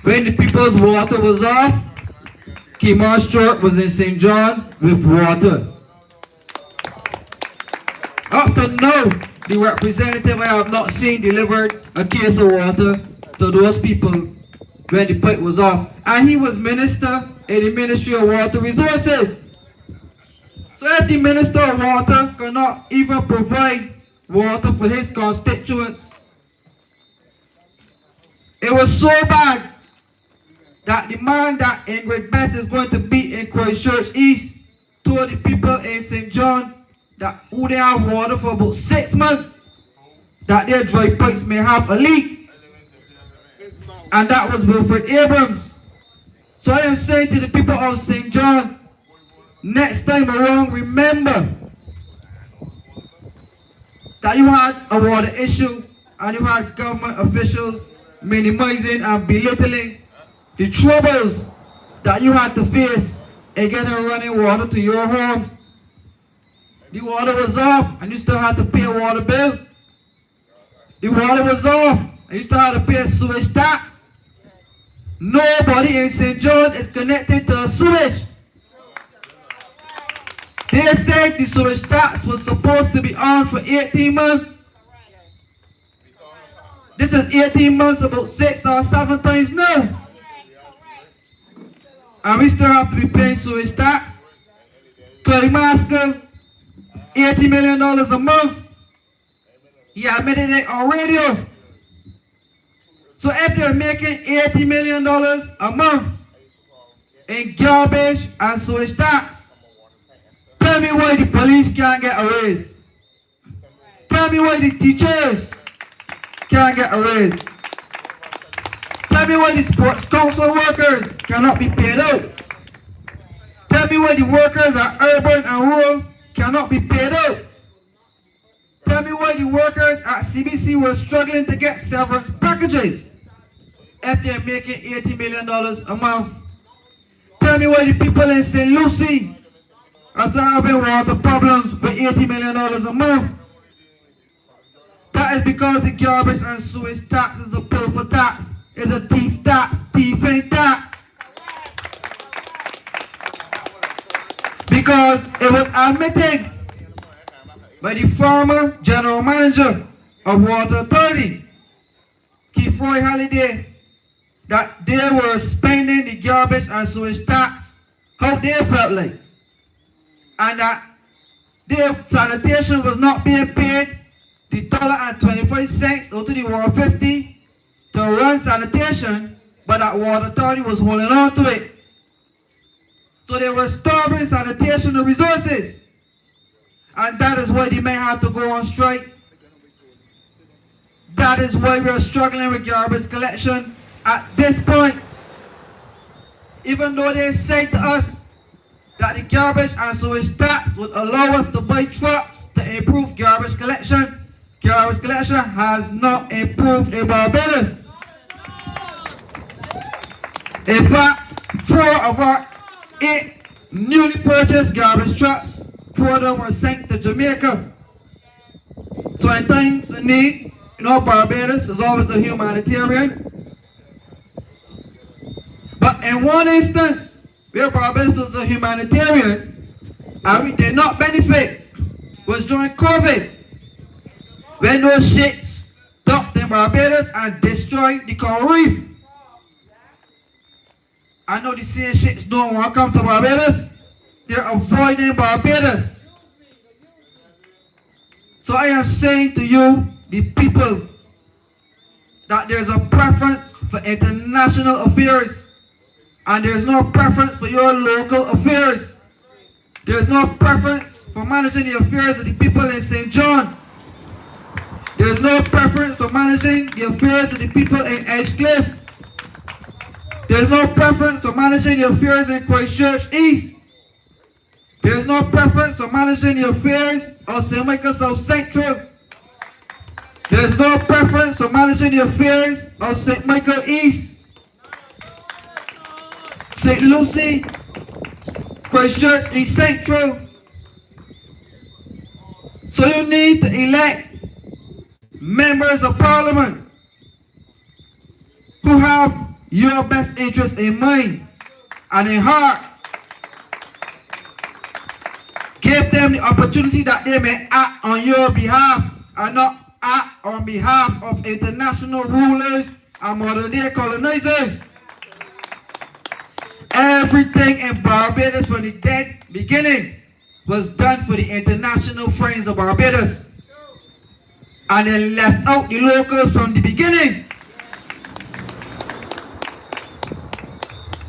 When the people's water was off, Kemar Stewart was in St. John with water. Up to now, the representative I have not seen delivered a case of water to those people when the pipe was off. And he was minister in the Ministry of Water Resources. So if the Minister of Water cannot even provide water for his constituents, it was so bad that the man that Ingrid Best is going to be in Christchurch East told the people in St. John that who they have water for about 6 months, that their dry pipes may have a leak. And that was Wilfred Abrams. So I am saying to the people of St. John, next time around, remember that you had a water issue and you had government officials minimizing and belittling the troubles that you had to face in getting running water to your homes. The water was off and you still had to pay a water bill. The water was off and you still had to pay a sewage tax. Nobody in St. John is connected to a sewage. They said the sewage tax was supposed to be on for 18 months. This is 18 months, about 6 or 7 times now. And we still have to be paying sewage tax. Clay Maskell, $80 million a month. He admitted it on radio. So if they're making $80 million a month in garbage and sewage tax, tell me why the police can't get a raise. Tell me why the teachers can't get a raise. Tell me why the sports council workers cannot be paid out. Tell me why the workers at urban and rural cannot be paid out. Tell me why the workers at CBC were struggling to get severance packages if they're making $80 million a month. Tell me why the people in St. Lucie are still having water problems with $80 million a month. That is because the garbage and sewage tax is a pilfer tax. It's a thief tax, thieving tax. Because it was admitted by the former general manager of Water Authority, Keith Roy Halliday, that they were spending the garbage and sewage tax how they felt like. And that their sanitation was not being paid the $1.25 or to the $1.50 to run sanitation, but that Water Authority was holding on to it. So they were starving sanitation That is why we are struggling with garbage collection at this point. Even though they say to us that the garbage and sewage tax would allow us to buy trucks to improve garbage collection has not improved in Barbados. In fact, 4 of our 8 newly purchased garbage trucks, 4 of them were sent to Jamaica. So in times of need, Barbados is always a humanitarian. But in one instance, where Barbados was a humanitarian, and we did not benefit, was during COVID, when those ships docked in Barbados and destroyed the coral reef. I know the same ships don't want to come to Barbados. They're avoiding Barbados. So I am saying to you, the people, that there's a preference for international affairs and there's no preference for your local affairs. There's no preference for managing the affairs of the people in St. John. There's no preference for managing the affairs of the people in Edgecliff. There's no preference for managing the affairs in Christchurch East. There's no preference for managing the affairs of St. Michael South Central. There's no preference for managing the affairs of St. Michael East, St. Lucie, Christchurch East Central. So you need to elect members of parliament who have your best interest in mind and in heart. Give them the opportunity that they may act on your behalf and not act on behalf of international rulers and modern day colonizers. Everything in Barbados from the dead beginning was done for the international friends of Barbados. And they left out the locals from the beginning.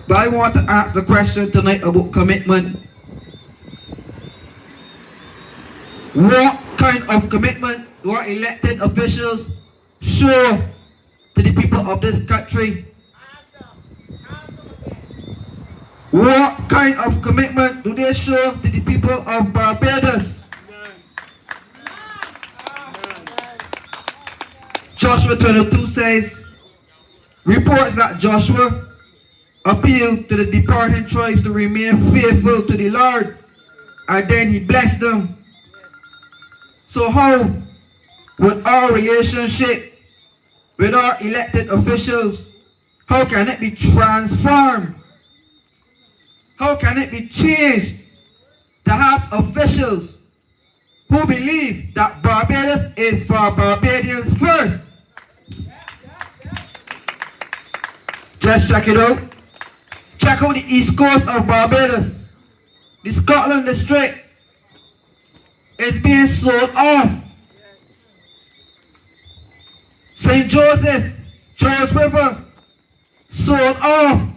But I want to ask a question tonight about commitment. What kind of commitment do our elected officials show to the people of this country? What kind of commitment do they show to the people of Barbados? Joshua 22 says, reports that Joshua appealed to the departing tribes to remain faithful to the Lord, and then he blessed them. So how would our relationship with our elected officials, how can it be transformed? How can it be changed to have officials who believe that Barbados is for Barbadians first? Just check it out. Check out the east coast of Barbados. The Scotland district is being sold off. St. Joseph, Charles River, sold off.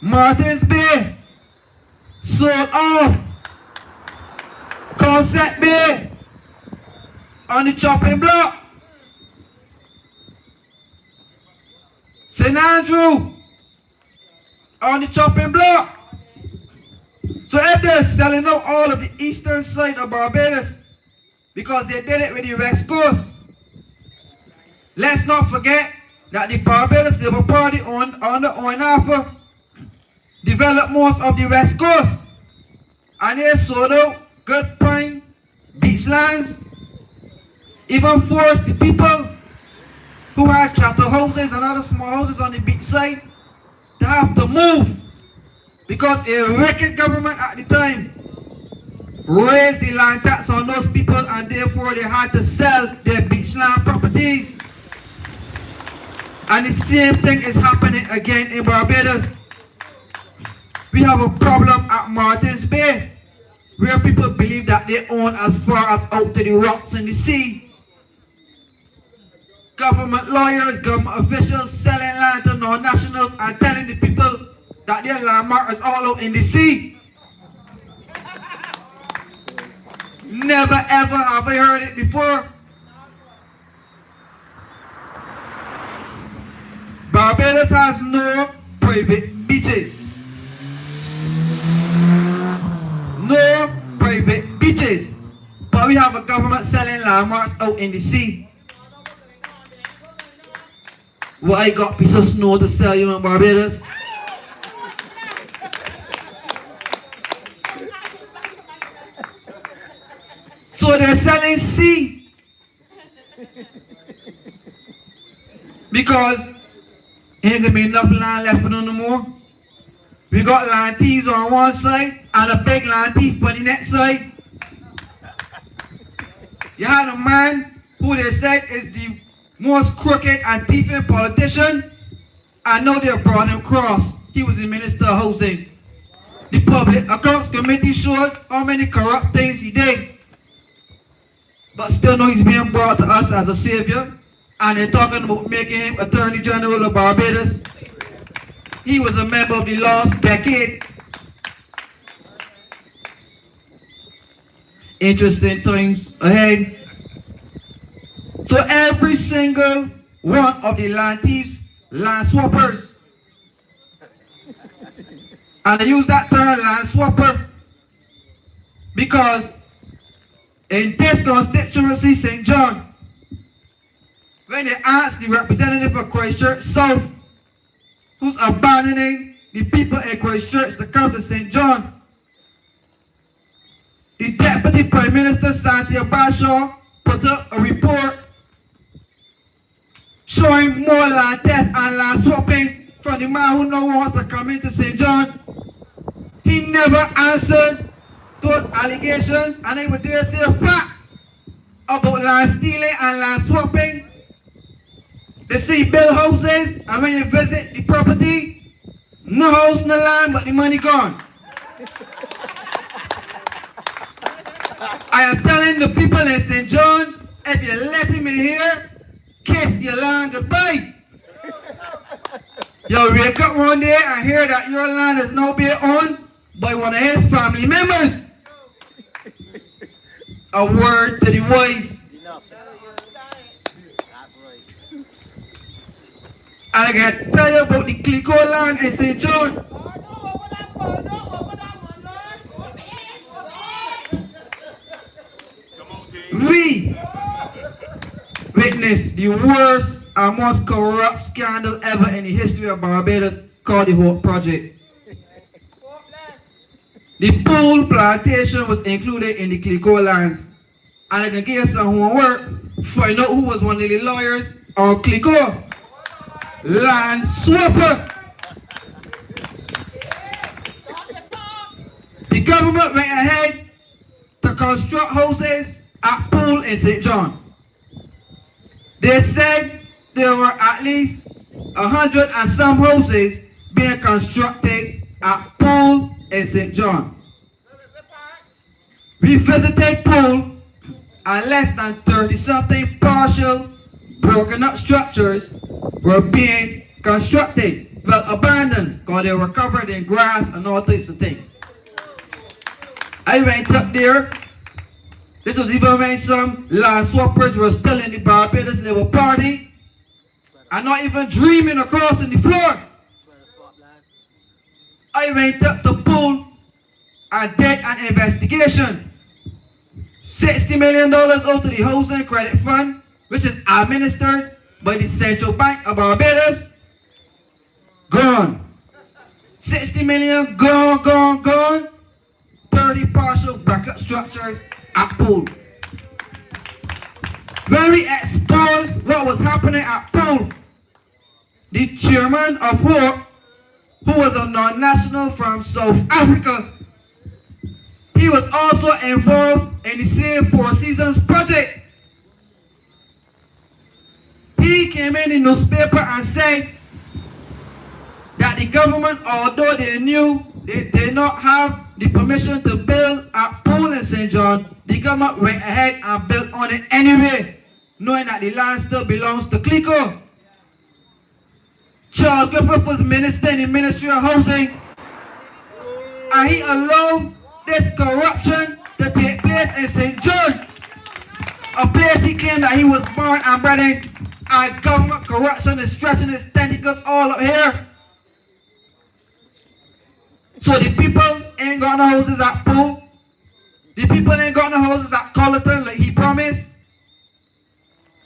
Martins Bay, sold off. Concept Bay, on the chopping block. St. Andrew, on the chopping block. So if they're selling out all of the eastern side of Barbados because they did it with the West Coast, let's not forget that the Barbados Labour Party under Oinafa developed most of the West Coast, and they sold out good prime beach lands, even forced the people who had chattel houses and other small houses on the beach side to have to move because a wicked government at the time raised the land tax on those people, and therefore they had to sell their beachland properties. And the same thing is happening again in Barbados. We have a problem at Martins Bay, where people believe that they own as far as out to the rocks in the sea. Government lawyers, government officials selling land to non-nationals and telling the people that their landmark is all out in the sea. Never ever have I heard it before. Barbados has no private beaches. No private beaches. But we have a government selling landmarks out in the sea. Well, I got a piece of snow to sell you in Barbados. So they're selling sea. Because ain't gonna be enough land left for them no more. We got land thieves on one side and a big land thief on the next side. You had a man who they said is the most crooked and thieving politician. I know they brought him across. He was the Minister of Housing. The Public Accounts Committee showed how many corrupt things he did. But still know he's being brought to us as a savior. And they're talking about making him Attorney General of Barbados. He was a member of the last decade. Interesting times ahead. So every single one of the land thieves, land swappers, and I use that term land swapper because in this constituency, St. John, when they asked the representative of Christchurch South, who's abandoning the people in Christchurch to come to St. John, the Deputy Prime Minister Santia Bashaw put up a report showing more land theft and land swapping from the man who now wants to come into St. John. He never answered those allegations, and I would dare say facts about land stealing and land swapping. They say build houses, and when you visit the property, no house, no land, but the money gone. I am telling the people in St. John, if you let him in here, kiss your land goodbye. You'll wake up one day and hear that your land is now being owned by one of his family members. A word to the wise. And I can tell you about the Clico land in St. John. We witnessed the worst and most corrupt scandal ever in the history of Barbados, called the Hope Project. The pool plantation was included in the Clico lands. And I can give you some homework, find out who was one of the lawyers on Clico. Land swapper. The government went ahead to construct houses at Pool in St. John. They said there were at least 100 and some houses being constructed at Pool in St. John. We visited Pool, and less than 30-something partial, broken up structures were being constructed, well, abandoned, because they were covered in grass and all types of things. I went up there. This was even when some land swappers were still in the Barbados Labour Party and not even dreaming of crossing the floor. I went up to Pool and did an investigation. $60 million out of the Housing Credit Fund, which is administered by the Central Bank of Barbados, gone. 60 million gone. 30 partial backup structures at Pool. When we exposed what was happening at Pool, the chairman of Hope, who was a non-national from South Africa, he was also involved in the same Four Seasons project. He came in the newspaper and said that the government, although they knew they did not have the permission to build at Pool in St. John, the government went ahead and built on it anyway, knowing that the land still belongs to Clico. Charles Griffith was minister in the Ministry of Housing, and he allowed this corruption to to take place in St. John, a place he claimed that he was born and bred in, and government corruption is stretching its tentacles all up here. So the people ain't got no houses at Poole. The people ain't got no houses at Colleton like he promised.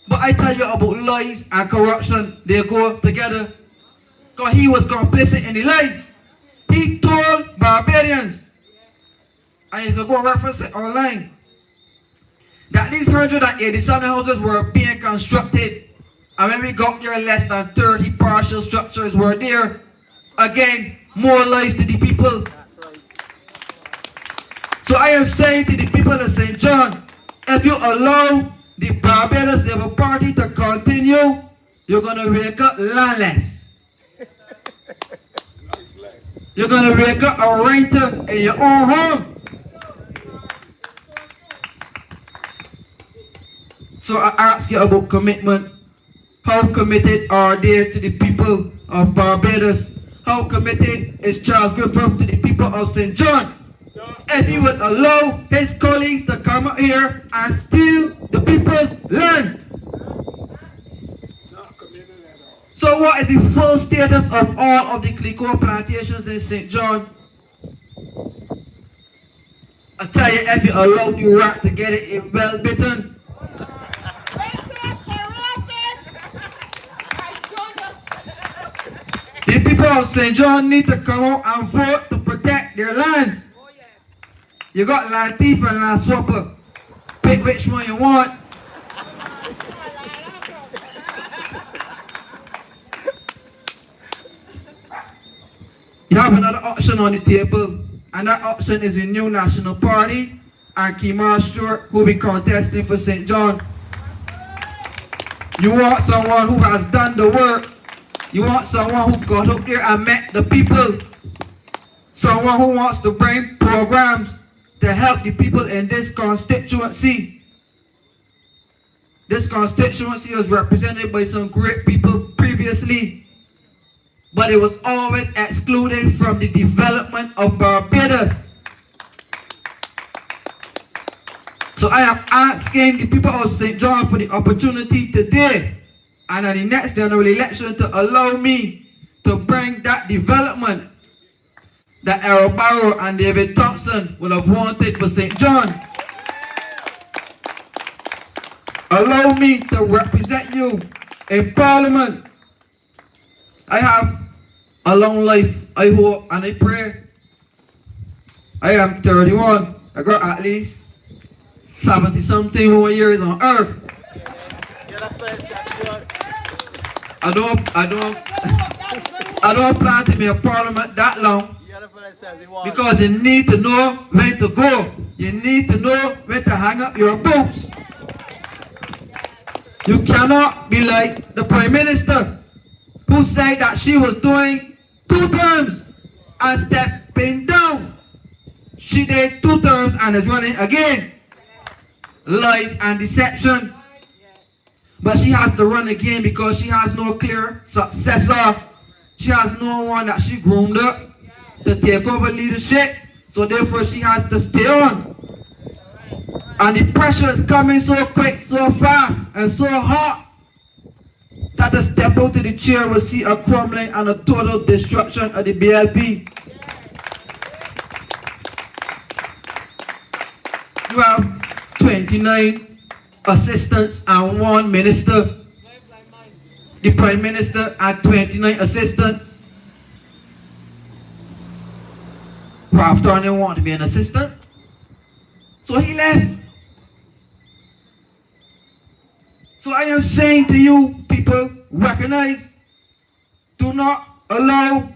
But I tell you about lies and corruption, they go together. Because he was complicit in the lies. He told Barbadians, and you can go reference it online, that these 187 houses were being constructed. And when we got there, less than 30 partial structures were there. Again, more lies to the people. So I am saying to the people of St. John, if you allow the Barbados Labour Party to continue, you're going to wake up landless. You're going to wake up a renter in your own home. So I ask you about commitment. How committed are they to the people of Barbados? How committed is Charles Griffith to the people of St. John? If he would allow his colleagues to come up here and steal the people's land. So what is the full status of all of the Clico plantations in St. John? I tell you, if you allow the rat to get it well bitten. The people of St. John need to come out and vote to protect their lands. You got land thief and land swapper. Pick which one you want. You have another option on the table, and that option is a new National Party and Kimar Stewart, who will be contesting for St. John. You want someone who has done the work. You want someone who got up there and met the people. Someone who wants to bring programs to help the people in this constituency. This constituency was represented by some great people previously, but it was always excluded from the development of Barbados. So I am asking the people of St. John for the opportunity today and at the next general election to allow me to bring that development that Errol Barrow and David Thompson would have wanted for St. John. Allow me to represent you in Parliament. I have a long life, I hope and I pray. I am 31. I got at least 70 something more years on earth. I don't plan to be in Parliament that long. Because you need to know when to go. You need to know when to hang up your boots. You cannot be like the Prime Minister who said that she was doing 2 terms and stepping down. She did 2 terms and is running again. Lies and deception. But she has to run again because she has no clear successor. She has no one that she groomed up to take over leadership, so therefore she has to stay on. And the pressure is coming so quick, so fast, and so hot that a step out to the chair will see a crumbling and a total destruction of the BLP. You have 29 assistants and 1 minister. The Prime Minister had 29 assistants. Ralph Turner wanted to be an assistant, so he left. So I am saying to you, people, recognize, do not allow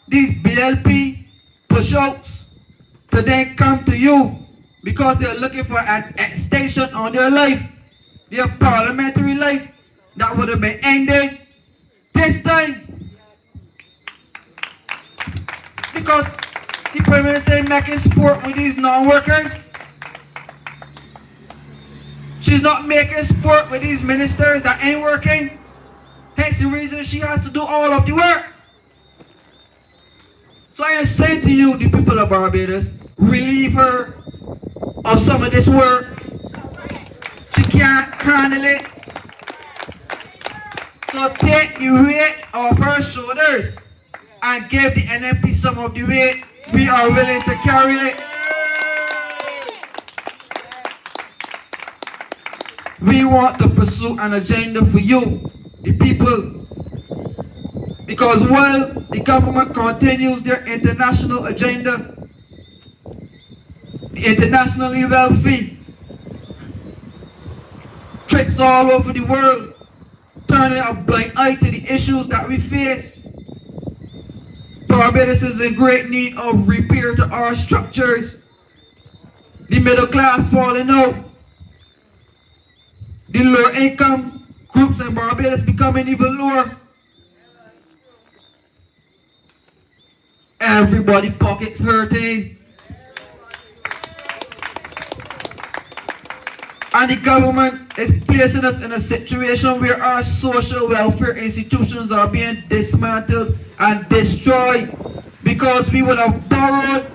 these BLP push-outs to then come to you because they're looking for an extension on their life, their parliamentary life that would have been ended this time. Because the Prime Minister is making sport with these non-workers. She's not making sport with these ministers that ain't working. Hence the reason she has to do all of the work. So I am saying to you, the people of Barbados, relieve her of some of this work. She can't handle it. So take the weight off her shoulders and give the NNP some of the weight we are willing to carry it. We want to pursue an agenda for you, the people. Because while the government continues their international agenda, the internationally wealthy trips all over the world, turning a blind eye to the issues that we face. Barbados is in great need of repair to our structures. The middle class falling out. The lower income groups in Barbados becoming even lower. Everybody pockets hurting. And the government is placing us in a situation where our social welfare institutions are being dismantled and destroyed because we would have borrowed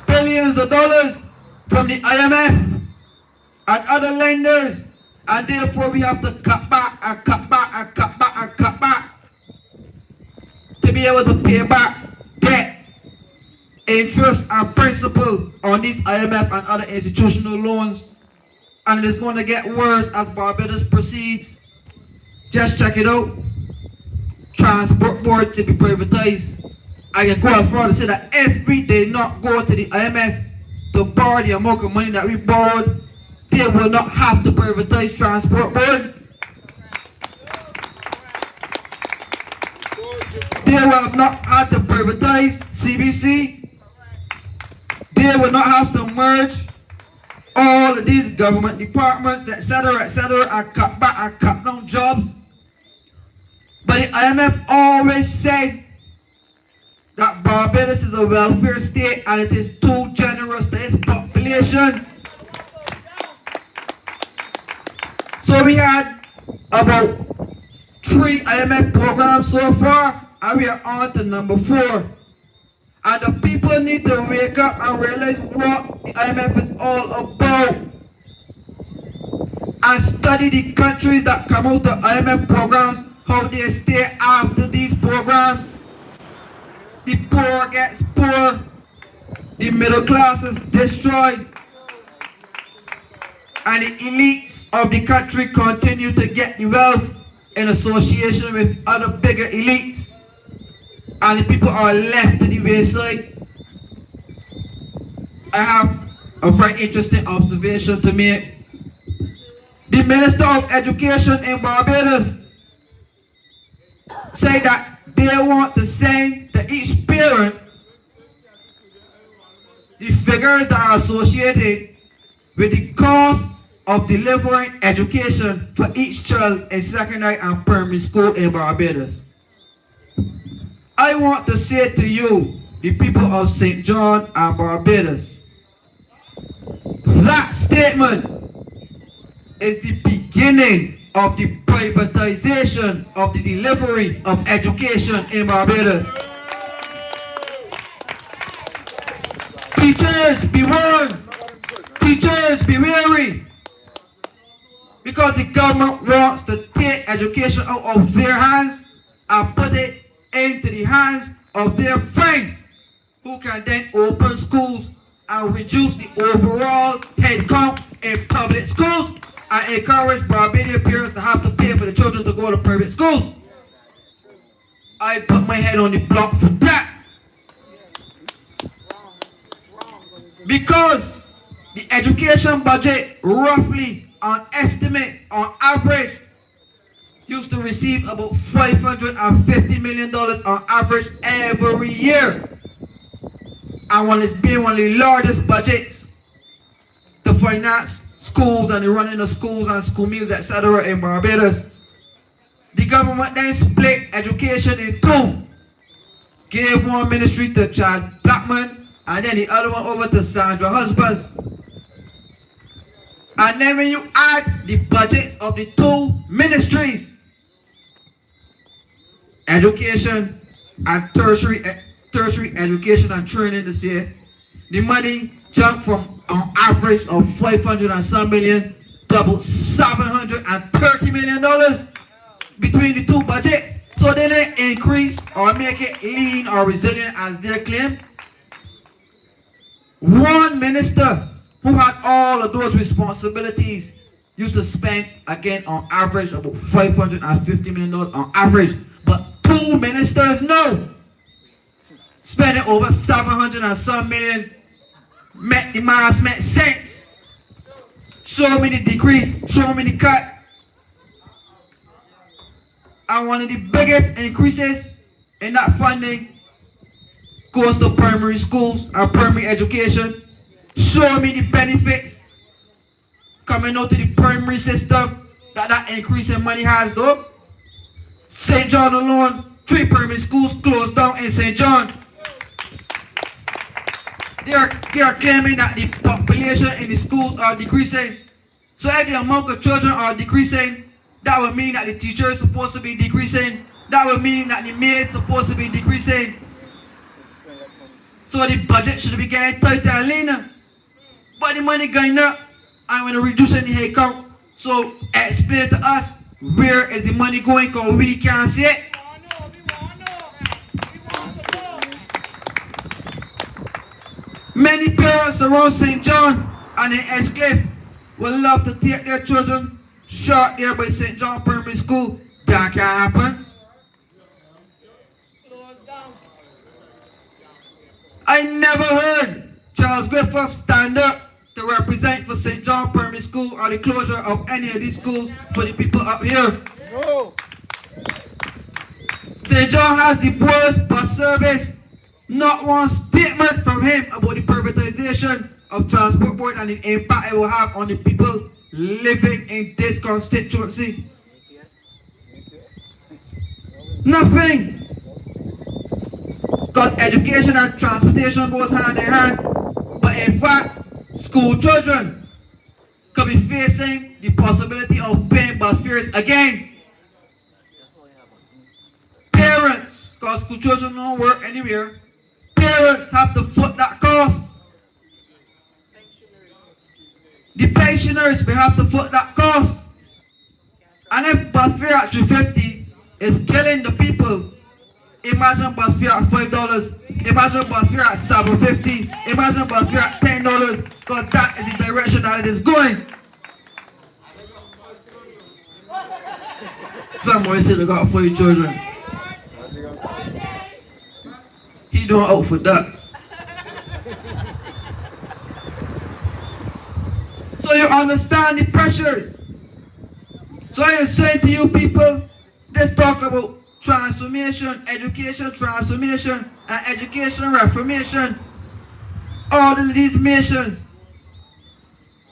billions of dollars from the IMF and other lenders, and therefore we have to cut back and cut back and cut back and cut back to be able to pay back debt, interest and principal on these IMF and other institutional loans. And it is going to get worse as Barbados proceeds. Just check it out. Transport board to be privatized. I can go as far to say that if we did not go to the IMF to borrow the amount of money that we borrowed, they will not have to privatize transport board. They will not have to privatize CBC. They will not have to merge all of these government departments, etc., and cut back and cut down jobs. But the IMF always said that Barbados is a welfare state and it is too generous to its population. So we had about 3 IMF programs so far, and we are on to number 4. And the people need to wake up and realize what the IMF is all about. And study the countries that come out of IMF programs, how they stay after these programs. The poor gets poor. The middle class is destroyed. And the elites of the country continue to get the wealth in association with other bigger elites. And the people are left to the wayside. I have a very interesting observation to make. The Minister of Education in Barbados said that they want to send to each parent the figures that are associated with the cost of delivering education for each child in secondary and primary school in Barbados. I want to say to you, the people of St. John and Barbados, that statement is the beginning of the privatization of the delivery of education in Barbados. Teachers, be warned. Teachers, be wary. Because the government wants to take education out of their hands and put it into the hands of their friends, who can then open schools and reduce the overall head count in public schools and encourage Barbadian parents to have to pay for the children to go to private schools. I put my head on the block for that. Because the education budget, roughly on estimate, on average, used to receive about $550 million on average every year. And one is being one of the largest budgets to finance schools and the running of schools and school meals, etc. in Barbados. The government then split education in 2. Gave one ministry to Chad Blackman and then the other one over to Sandra Husbands. And then when you add the budgets of the 2 ministries, education and tertiary education and training this year, the money jumped from an average of 500 and some million to about $730 million between the two budgets. So they didn't increase or make it lean or resilient as they claim. One minister who had all of those responsibilities used to spend, again, on average about $550 million on average. But two ministers now spending over 700 and some million make the mass make sense. Show me the decrease, show me the cut. And one of the biggest increases in that funding goes to primary schools and primary education. Show me the benefits coming out to the primary system that increase in money has though. St. John alone, 3 primary schools closed down in St. John. They are claiming that the population in the schools are decreasing. So if the amount of children are decreasing, that would mean that the teacher is supposed to be decreasing. That would mean that the maid is supposed to be decreasing. So the budget should be getting tighter and leaner. But the money going up, and when reducing the head count. So explain to us, where is the money going, because we can't see it. Many parents around St. John and in Edgecliff would love to take their children short there by St. John Primary School. That can't happen. I never heard Charles Griffith stand up to represent for St. John Primary School or the closure of any of these schools for the people up here. No. St. John has the worst bus service. Not one statement from him about the privatization of transport board and the impact it will have on the people living in this constituency. Nothing. Because education and transportation goes hand in hand. But in fact, school children could be facing the possibility of paying bus fares again. Parents, because school children don't work anywhere, parents have to foot that cost. The pensioners may have to foot that cost. And if bus fare at $3.50 is killing the people, imagine bus fare at $5. Imagine bus fare at $7.50. Imagine bus fare at $10, because that is the direction that it is going. Someone said they got 5 children. He don't out for ducks. So you understand the pressures. So I am saying to you people, let's talk about transformation, education transformation, and education reformation. All of these nations,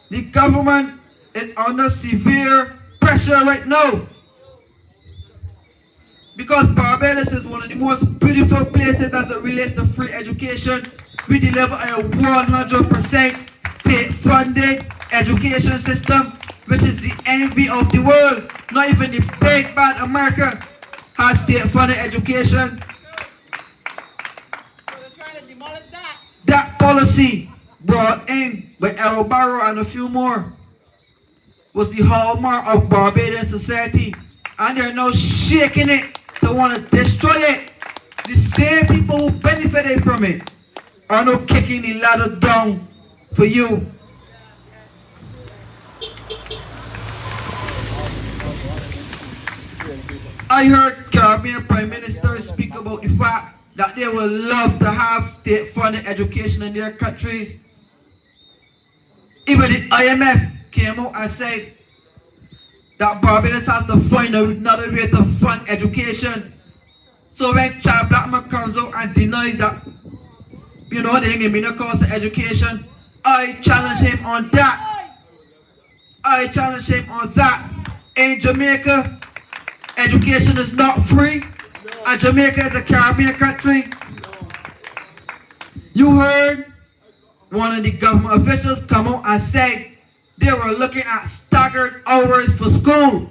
the government is under severe pressure right now. Because Barbados is one of the most beautiful places as it relates to free education. We deliver a 100% state-funded education system, which is the envy of the world. Not even the big bad America has state-funded education. So they're trying to demolish that. That policy brought in by Errol Barrow and a few more was the hallmark of Barbadian society. And they're now shaking it to want to destroy it. The same people who benefited from it are now kicking the ladder down for you. I heard Caribbean Prime Minister speak about the fact that they would love to have state-funded education in their countries. Even the IMF came out and said that Barbados has to find another way to fund education. So when Chad Blackman comes out and denies that, you know, they ain't no cost of education, I challenge him on that. I challenge him on that. In Jamaica, education is not free. And Jamaica is a Caribbean country. You heard one of the government officials come out and say they were looking at staggered hours for school.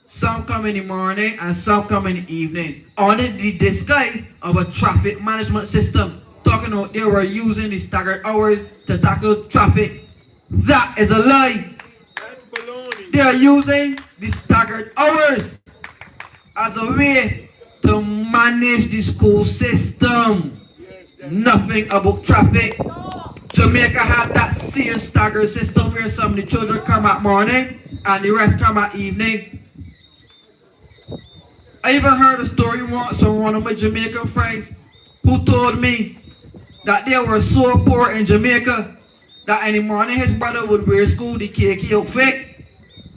Some come in the morning and some come in the evening, under the disguise of a traffic management system to talking about they were using the staggered hours to tackle traffic. That is a lie. They are using the staggered hours as a way to manage the school system. Nothing about traffic. Jamaica has that same staggered system where some of the children come at morning and the rest come at evening. I even heard a story once from one of my Jamaican friends who told me that they were so poor in Jamaica that in the morning his brother would wear school the KK outfit,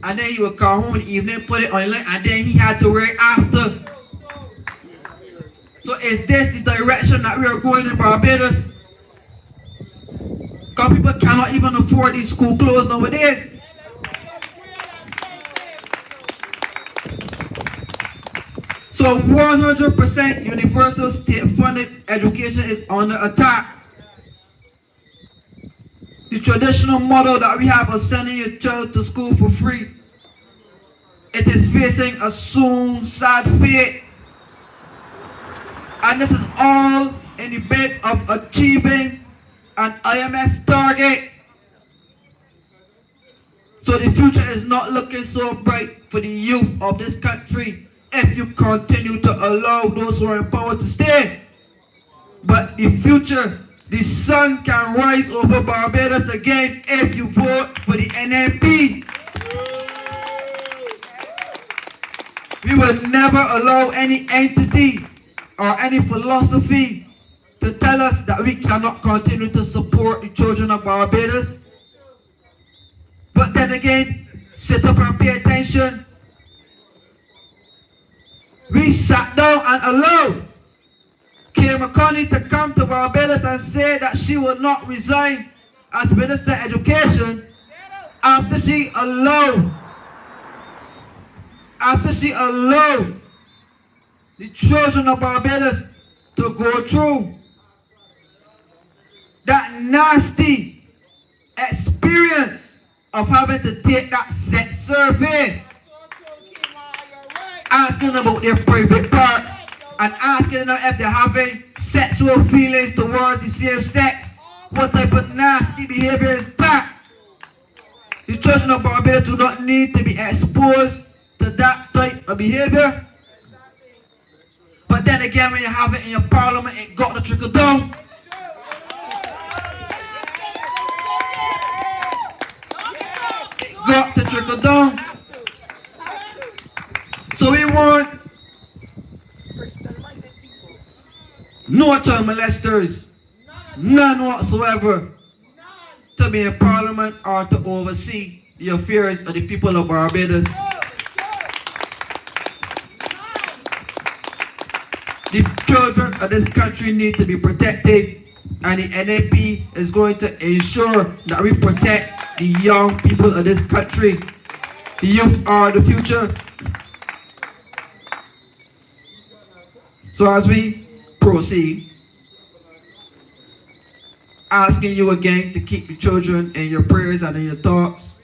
and then he would come home in the evening, put it on, and then he had to wear it after. So is this the direction that we are going in Barbados? Because people cannot even afford these school clothes nowadays. So 100% universal state-funded education is under attack. The traditional model that we have of sending your child to school for free, it is facing a soon sad fate. And this is all in the bid of achieving an IMF target. So the future is not looking so bright for the youth of this country if you continue to allow those who are in power to stay. But the future, the sun can rise over Barbados again if you vote for the NNP. We will never allow any entity or any philosophy to tell us that we cannot continue to support the children of Barbados. But then again, sit up and pay attention. We sat down and allowed Kay McConney to come to Barbados and say that she would not resign as Minister of Education after she allowed the children of Barbados to go through that nasty experience of having to take that sex survey, asking about their private parts and asking them if they're having sexual feelings towards the same sex. What type of nasty behavior is that? The children of Barbados do not need to be exposed to that type of behavior. But then again, when you have it in your parliament, it got to trickle down. It got to trickle down. So we want no child molesters, none whatsoever, to be in parliament or to oversee the affairs of the people of Barbados. The children of this country need to be protected, and the NNP is going to ensure that we protect the young people of this country. The youth are the future. So as we proceed, asking you again to keep the children in your prayers and in your thoughts,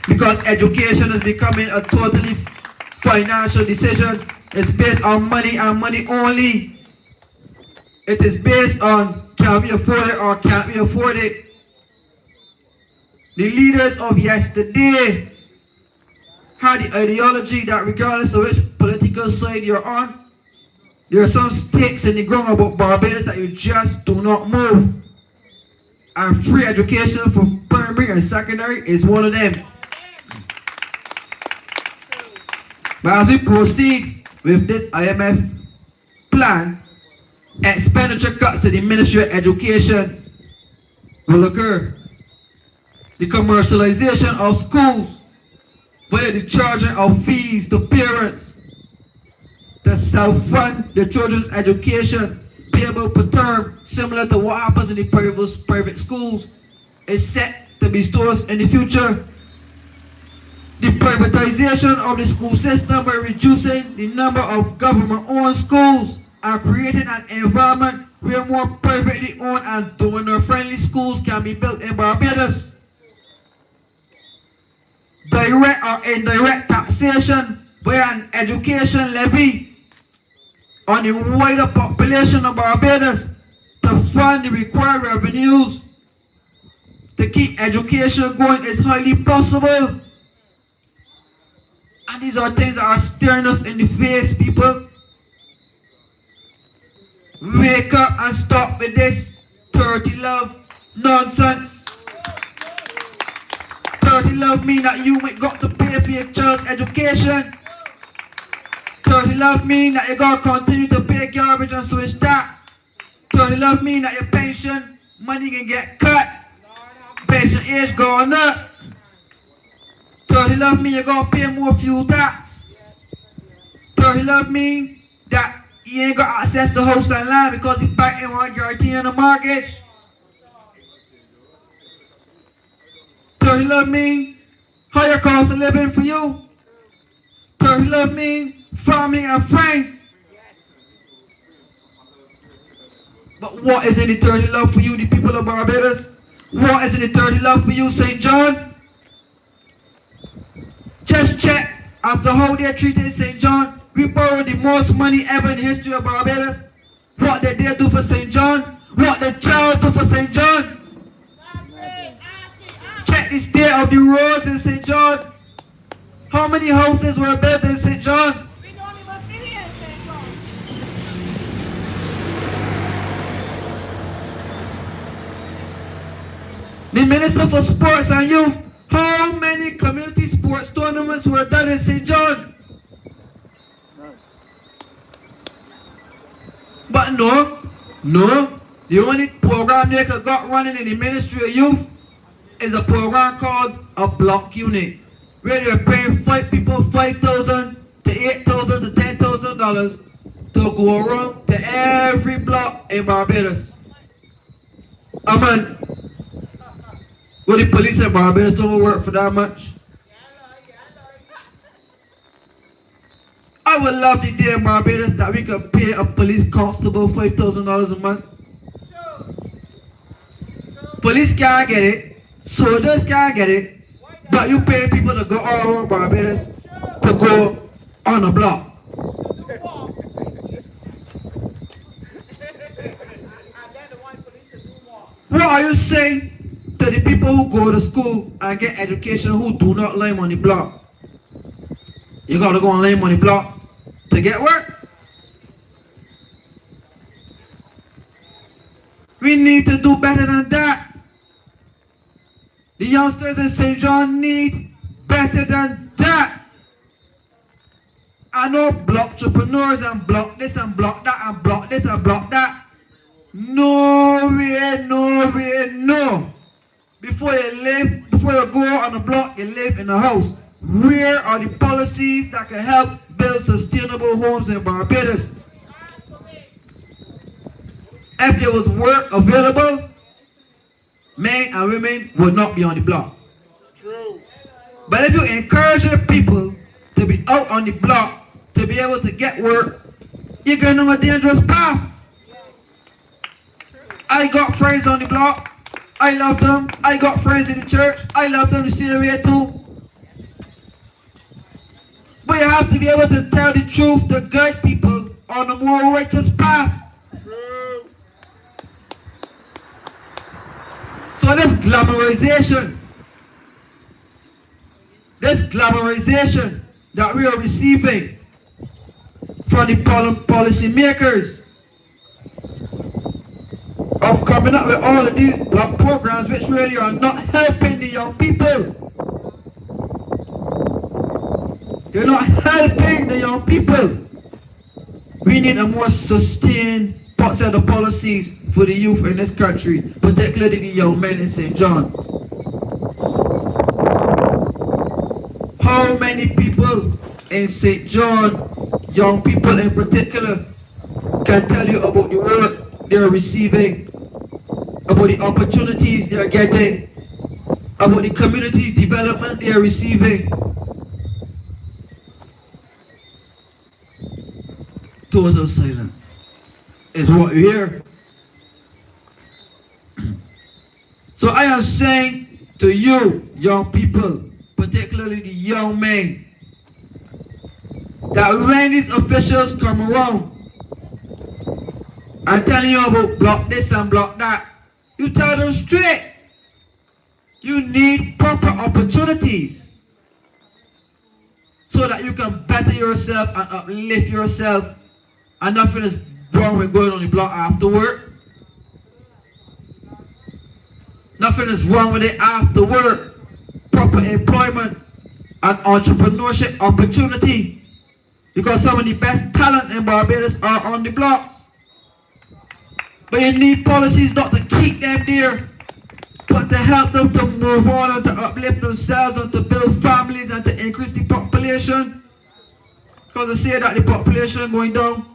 because education is becoming a totally financial decision. It's based on money and money only. It is based on can we afford it or can't we afford it. The leaders of yesterday had the ideology that regardless of which political side you're on, there are some stakes in the ground about Barbados that you just do not move. And free education for primary and secondary is one of them. But as we proceed with this IMF plan, expenditure cuts to the Ministry of Education will occur. The commercialization of schools via the charging of fees to parents to self-fund the children's education payable per term, similar to what happens in the private schools, is set to be stores in the future. The privatization of the school system by reducing the number of government-owned schools and creating an environment where more privately owned and donor-friendly schools can be built in Barbados. Direct or indirect taxation by an education levy on the wider population of Barbados to fund the required revenues to keep education going is highly possible. And these are things that are staring us in the face, people. Wake up and stop with this 30 love nonsense. 30 love mean that you got to pay for your child's education. 30 love mean that you gotta continue to pay garbage and switch tax. 30 love mean that your pension money can get cut. Pension age going up. 30 love mean you gotta pay more fuel tax. 30 love mean that you ain't got access to house and land because the bank ain't want guarantee on the mortgage. 30 love mean higher cost of living for you. 30 love mean family and friends. But what is in the 30 love for you, the people of Barbados? What is in the 30 love for you, St. John? Just check as to how they treated St. John. We borrowed the most money ever in the history of Barbados. What did they do for St. John? What did Charles do for St. John? Check the state of the roads in St. John. How many houses were built in St. John? We don't even see here in St. John. The Minister for Sports and Youth, how many community sports tournaments were done in St. John? But no, the only program they got running in the Ministry of Youth is a program called a block unit, where they're paying people $5,000 to $8,000 to $10,000 to go around to every block in Barbados. Man, well, the police in Barbados don't work for that much. I would love the day in Barbados that we could pay a police constable $5,000 a month. Police can't get it, soldiers can't get it, but you pay people to go all around Barbados to go on a block. What are you saying to the people who go to school and get education who do not lay on the block? You gotta go and lay on the block to get work. We need to do better than that. The youngsters in St. John need better than that. I know block entrepreneurs and block this and block that and block this and block that. No way, no way, no. Before you go on the block, you live in a house. Where are the policies that can help build sustainable homes in Barbados? If there was work available, men and women would not be on the block. True. But if you encourage the people to be out on the block, to be able to get work, you're going on a dangerous path. I got friends on the block. I love them. I got friends in the church. I love them to see the way too. But you have to be able to tell the truth to guide people on a more righteous path. True. So this glamorization that we are receiving from the policy makers of coming up with all of these block programs which really are not helping the young people. They're not helping the young people. We need a more sustained set of policies for the youth in this country, particularly the young men in St. John. How many people in St. John, young people in particular, can tell you about the work they're receiving, about the opportunities they're getting, about the community development they're receiving? Total silence is what we hear. So I am saying to you, young people, particularly the young men, that when these officials come around, I'm telling you about block this and block that. You tell them straight. You need proper opportunities so that you can better yourself and uplift yourself. And nothing is wrong with going on the block after work. Nothing is wrong with it after work. Proper employment and entrepreneurship opportunity. Because some of the best talent in Barbados are on the blocks. But you need policies not to keep them there, but to help them to move on and to uplift themselves and to build families and to increase the population. Because they say that the population is going down.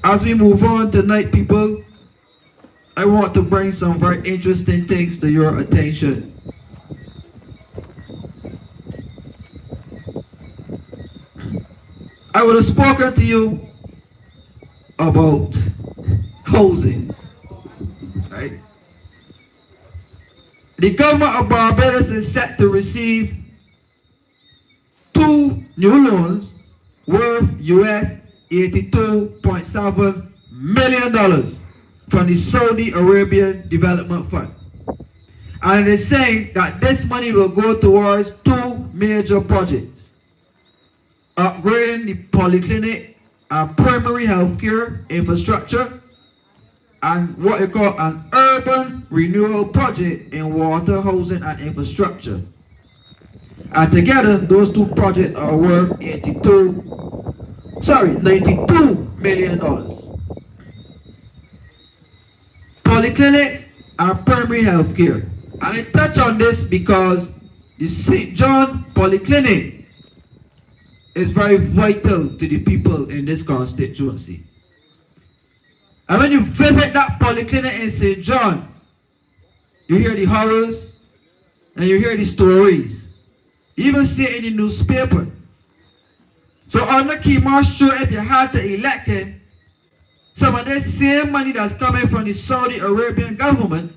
As we move on tonight, people, I want to bring some very interesting things to your attention. I would have spoken to you about housing, right? The government of Barbados is set to receive 2 new loans worth US $82.7 million from the Saudi Arabian Development Fund. And it is saying that this money will go towards 2 major projects: upgrading the polyclinic and primary healthcare infrastructure, and what you call an urban renewal project in water, housing, and infrastructure. And together, those 2 projects are worth $92 million. Polyclinics and primary healthcare. And I touch on this because the St. John Polyclinic is very vital to the people in this constituency. And when you visit that polyclinic in St. John, you hear the horrors and you hear the stories. You even see it in the newspaper. So under Kemal Stewart, if you had to elect him, some of this same money that's coming from the Saudi Arabian government,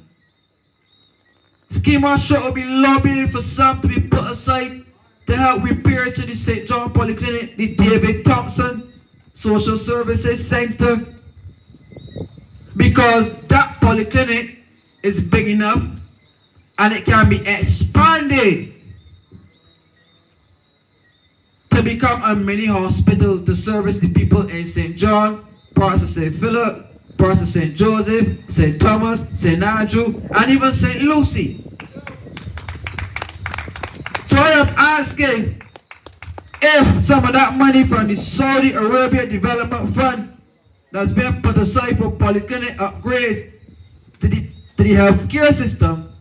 Kemal Stewart will be lobbying for some to be put aside to help repairs to the St. John Polyclinic, the David Thompson Social Services Center, because that polyclinic is big enough and it can be expanded to become a mini hospital to service the people in St. John, parts of St. Philip, parts of St. Joseph, St. Thomas, St. Andrew, and even St. Lucie. So I am asking if some of that money from the Saudi Arabia Development Fund that's been put aside for polyclinic upgrades to the healthcare system,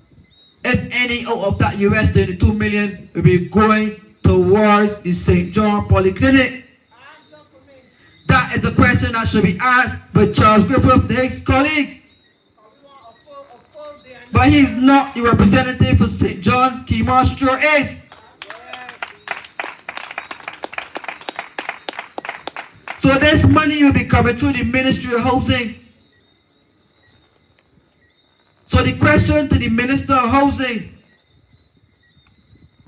if any out of that US $32 million will be going towards the St. John Polyclinic. That is a question that should be asked by Charles Griffith, his colleagues. But he's not the representative for St. John. Kemal Stewart is. So this money will be coming through the Ministry of Housing. So the question to the Minister of Housing,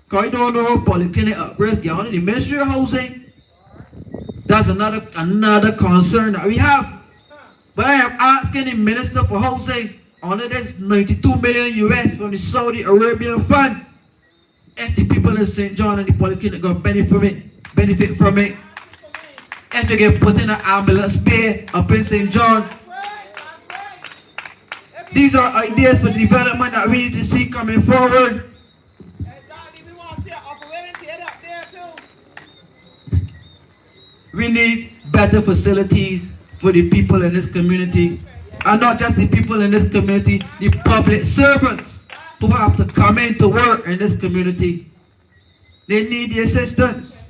because I don't know how polyclinic upgrades get on in the Ministry of Housing. That's another concern that we have. But I am asking the Minister for Housing under this $92 million US from the Saudi Arabian Fund, if the people in St. John and the polyclinic going to benefit from it. If you get put in an ambulance bay up in St. John. These are ideas for development that we need to see coming forward. We need better facilities for the people in this community. And not just the people in this community, the public servants who have to come in to work in this community. They need the assistance.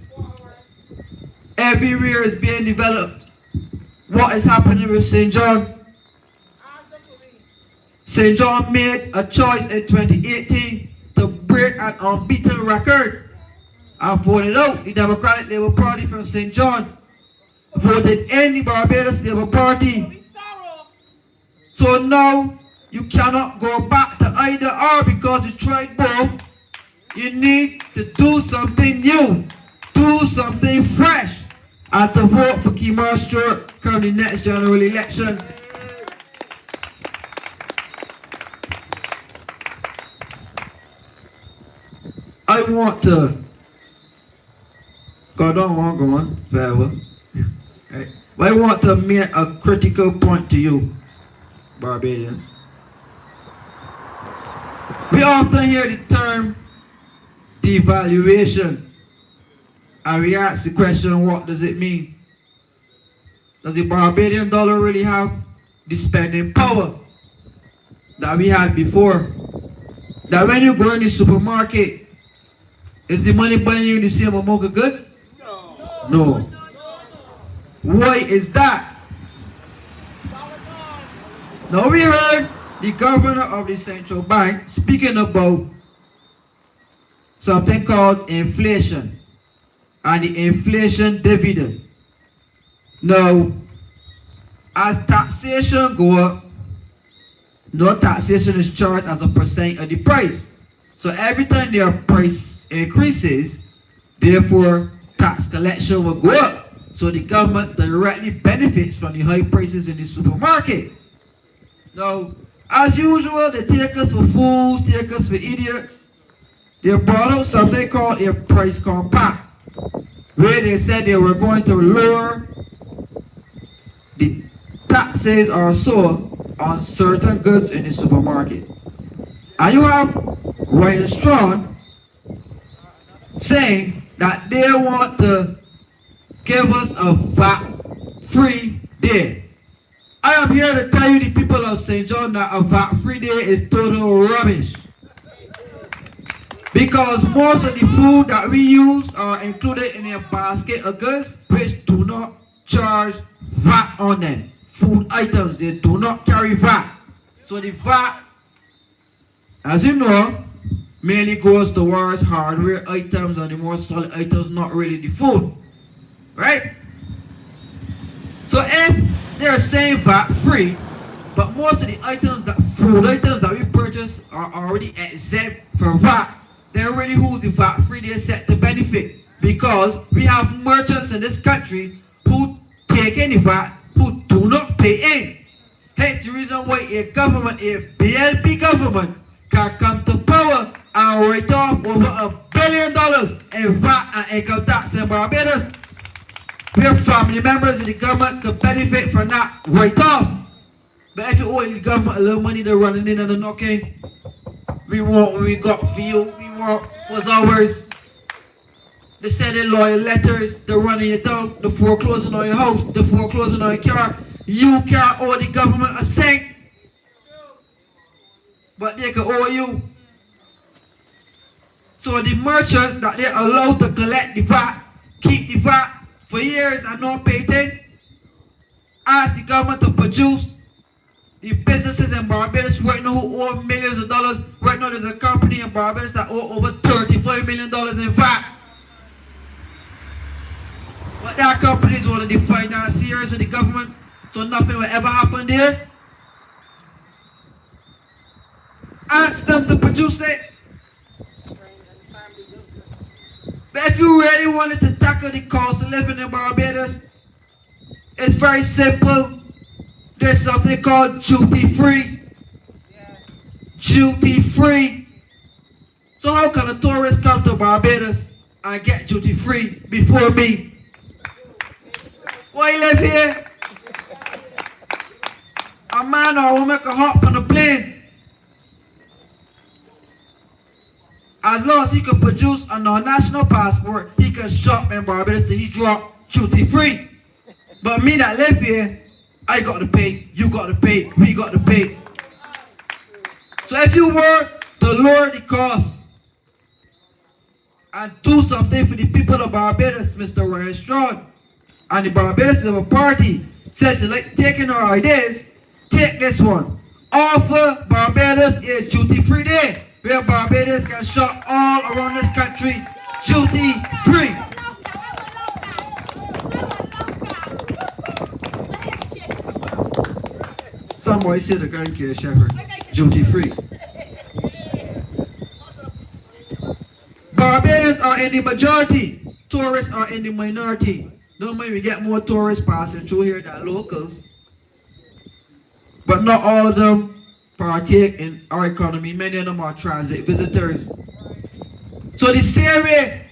Everywhere is being developed. What is happening with St. John? St. John made a choice in 2018 to break an unbeaten record and voted out the Democratic Labour Party from St. John. Voted in the Barbados Labour Party. So now you cannot go back to either or because you tried both. You need to do something new. do something fresh and to vote for Kemar Stewart come the next general election. I want to, God, I don't want to go on forever, right? But I want to make a critical point to you, Barbadians. We often hear the term devaluation, and we ask the question, what does it mean? Does the Barbadian dollar really have the spending power that we had before? That when you go in the supermarket, is the money buying you the same amount of goods? No. Why is that? Now we heard the governor of the central bank speaking about something called inflation and the inflation dividend. Now, as taxation go up, no taxation is charged as a percent of the price. So every time their price increases, therefore tax collection will go up. So the government directly benefits from the high prices in the supermarket. Now, as usual, they take us for fools, take us for idiots. They brought out something called a price compact, where they said they were going to lower the taxes or so on certain goods in the supermarket. And you have Ryan Strong saying that they want to give us a VAT-free day. I am here to tell you, the people of St. John, that a VAT-free day is total rubbish. Because most of the food that we use are included in a basket of goods which do not charge VAT on them. Food items, they do not carry VAT. So the VAT, as you know, mainly goes towards hardware items and the more solid items, not really the food. Right? So if they're saying VAT free, but most of the items, that food items that we purchase are already exempt from VAT, then really who's the VAT free they're set to benefit? Because we have merchants in this country who take any VAT, who do not pay in. Hence the reason why a government, a BLP government, can come to power and write off over $1 billion in VAT and income tax in Barbados. Where family members of the government could benefit from that write-off. But if you owe the government a little money, they're running in and they're knocking. We want what we got for you. We want what's ours. They sending lawyer letters. They're running you down. They're foreclosing on your house. They're foreclosing on your car. You can't owe the government a cent. But they can owe you. So the merchants that they're allowed to collect the VAT, keep the VAT for years and not pay it, ask the government to produce the businesses in Barbados right now who owe millions of dollars. Right now there's a company in Barbados that owe over $35 million in VAT. But that company is one of the financiers of the government, so nothing will ever happen there. Ask them to produce it. But if you really wanted to tackle the cost of living in Barbados, it's very simple. There's something called duty-free. Duty-free. So how can a tourist come to Barbados and get duty-free before me? Why you live here? A man or a woman can hop on a plane. As long as he can produce a non-national passport, he can shop in Barbados till he drop duty-free. But me that live here, I got to pay, you got to pay, we got to pay. So if you work to lower the cost and do something for the people of Barbados, Mr. Ryan Strong, and the Barbados Labour Party says you like taking our ideas, take this one. Offer Barbados a duty-free day, where Barbados can shop all around this country duty-free. Somebody said the gun care shepherd, duty-free. Barbados are in the majority. tourists are in the minority. Normally we get more tourists passing through here than locals. But not all of them partake in our economy. Many of them are transit visitors. So the same way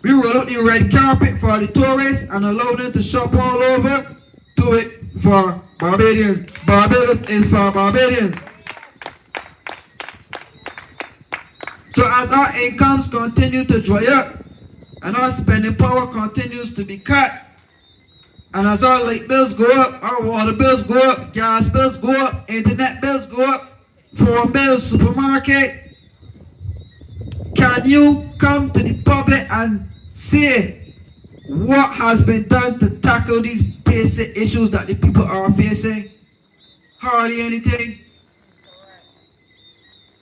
we roll out the red carpet for the tourists and allow them to shop all over, do it for Barbadians. Barbados is for Barbadians. So as our incomes continue to dry up and our spending power continues to be cut, and as our light bills go up, our water bills go up, gas bills go up, internet bills go up, phone bills, supermarket, can you come to the public and say what has been done to tackle these basic issues that the people are facing? Hardly anything.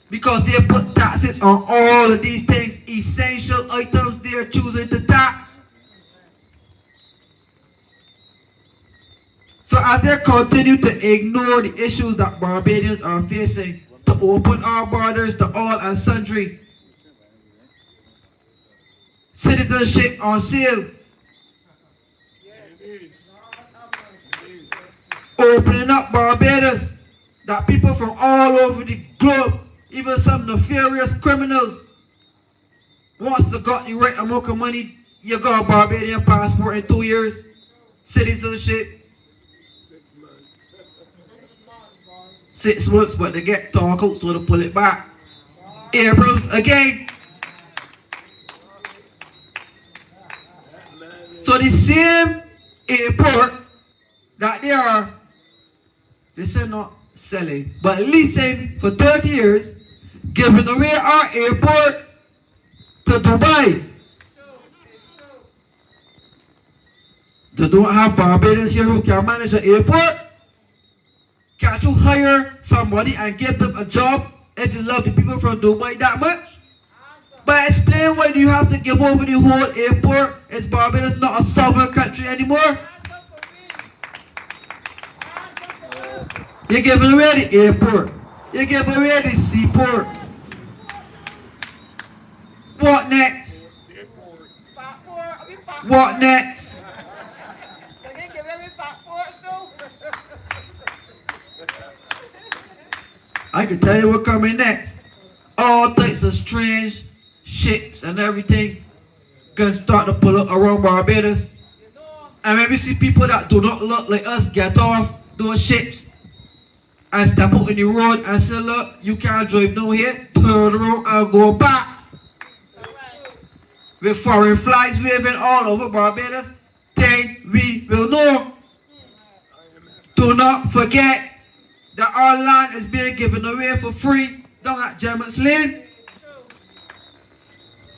Because they put taxes on all of these things, essential items they are choosing to tax. So as they continue to ignore the issues that Barbadians are facing, to open our borders to all and sundry, citizenship on sale, opening up Barbados, that people from all over the globe, even some nefarious criminals, once they got the right amount of money, you got a Barbadian passport in 2 years, citizenship. 6 months, but they get talk out, so they pull it back. Abrams again. So the same airport that they say not selling, but leasing for 30 years, giving away our airport to Dubai. They don't have Barbadians here who can manage the airport. Can't you hire somebody and give them a job if you love the people from Dubai that much? But explain why do you have to give over the whole airport? Is Barbados not a sovereign country anymore? You're giving away the airport. You're giving away the seaport. What next? What next? I can tell you what's coming next. All types of strange ships and everything gonna start to pull up around Barbados. And when we see people that do not look like us get off those ships and step out in the road and say, look, you can't drive no here, turn around and go back. With foreign flags waving all over Barbados, then we will know. Do not forget that our land is being given away for free down at Gemmett's Lane.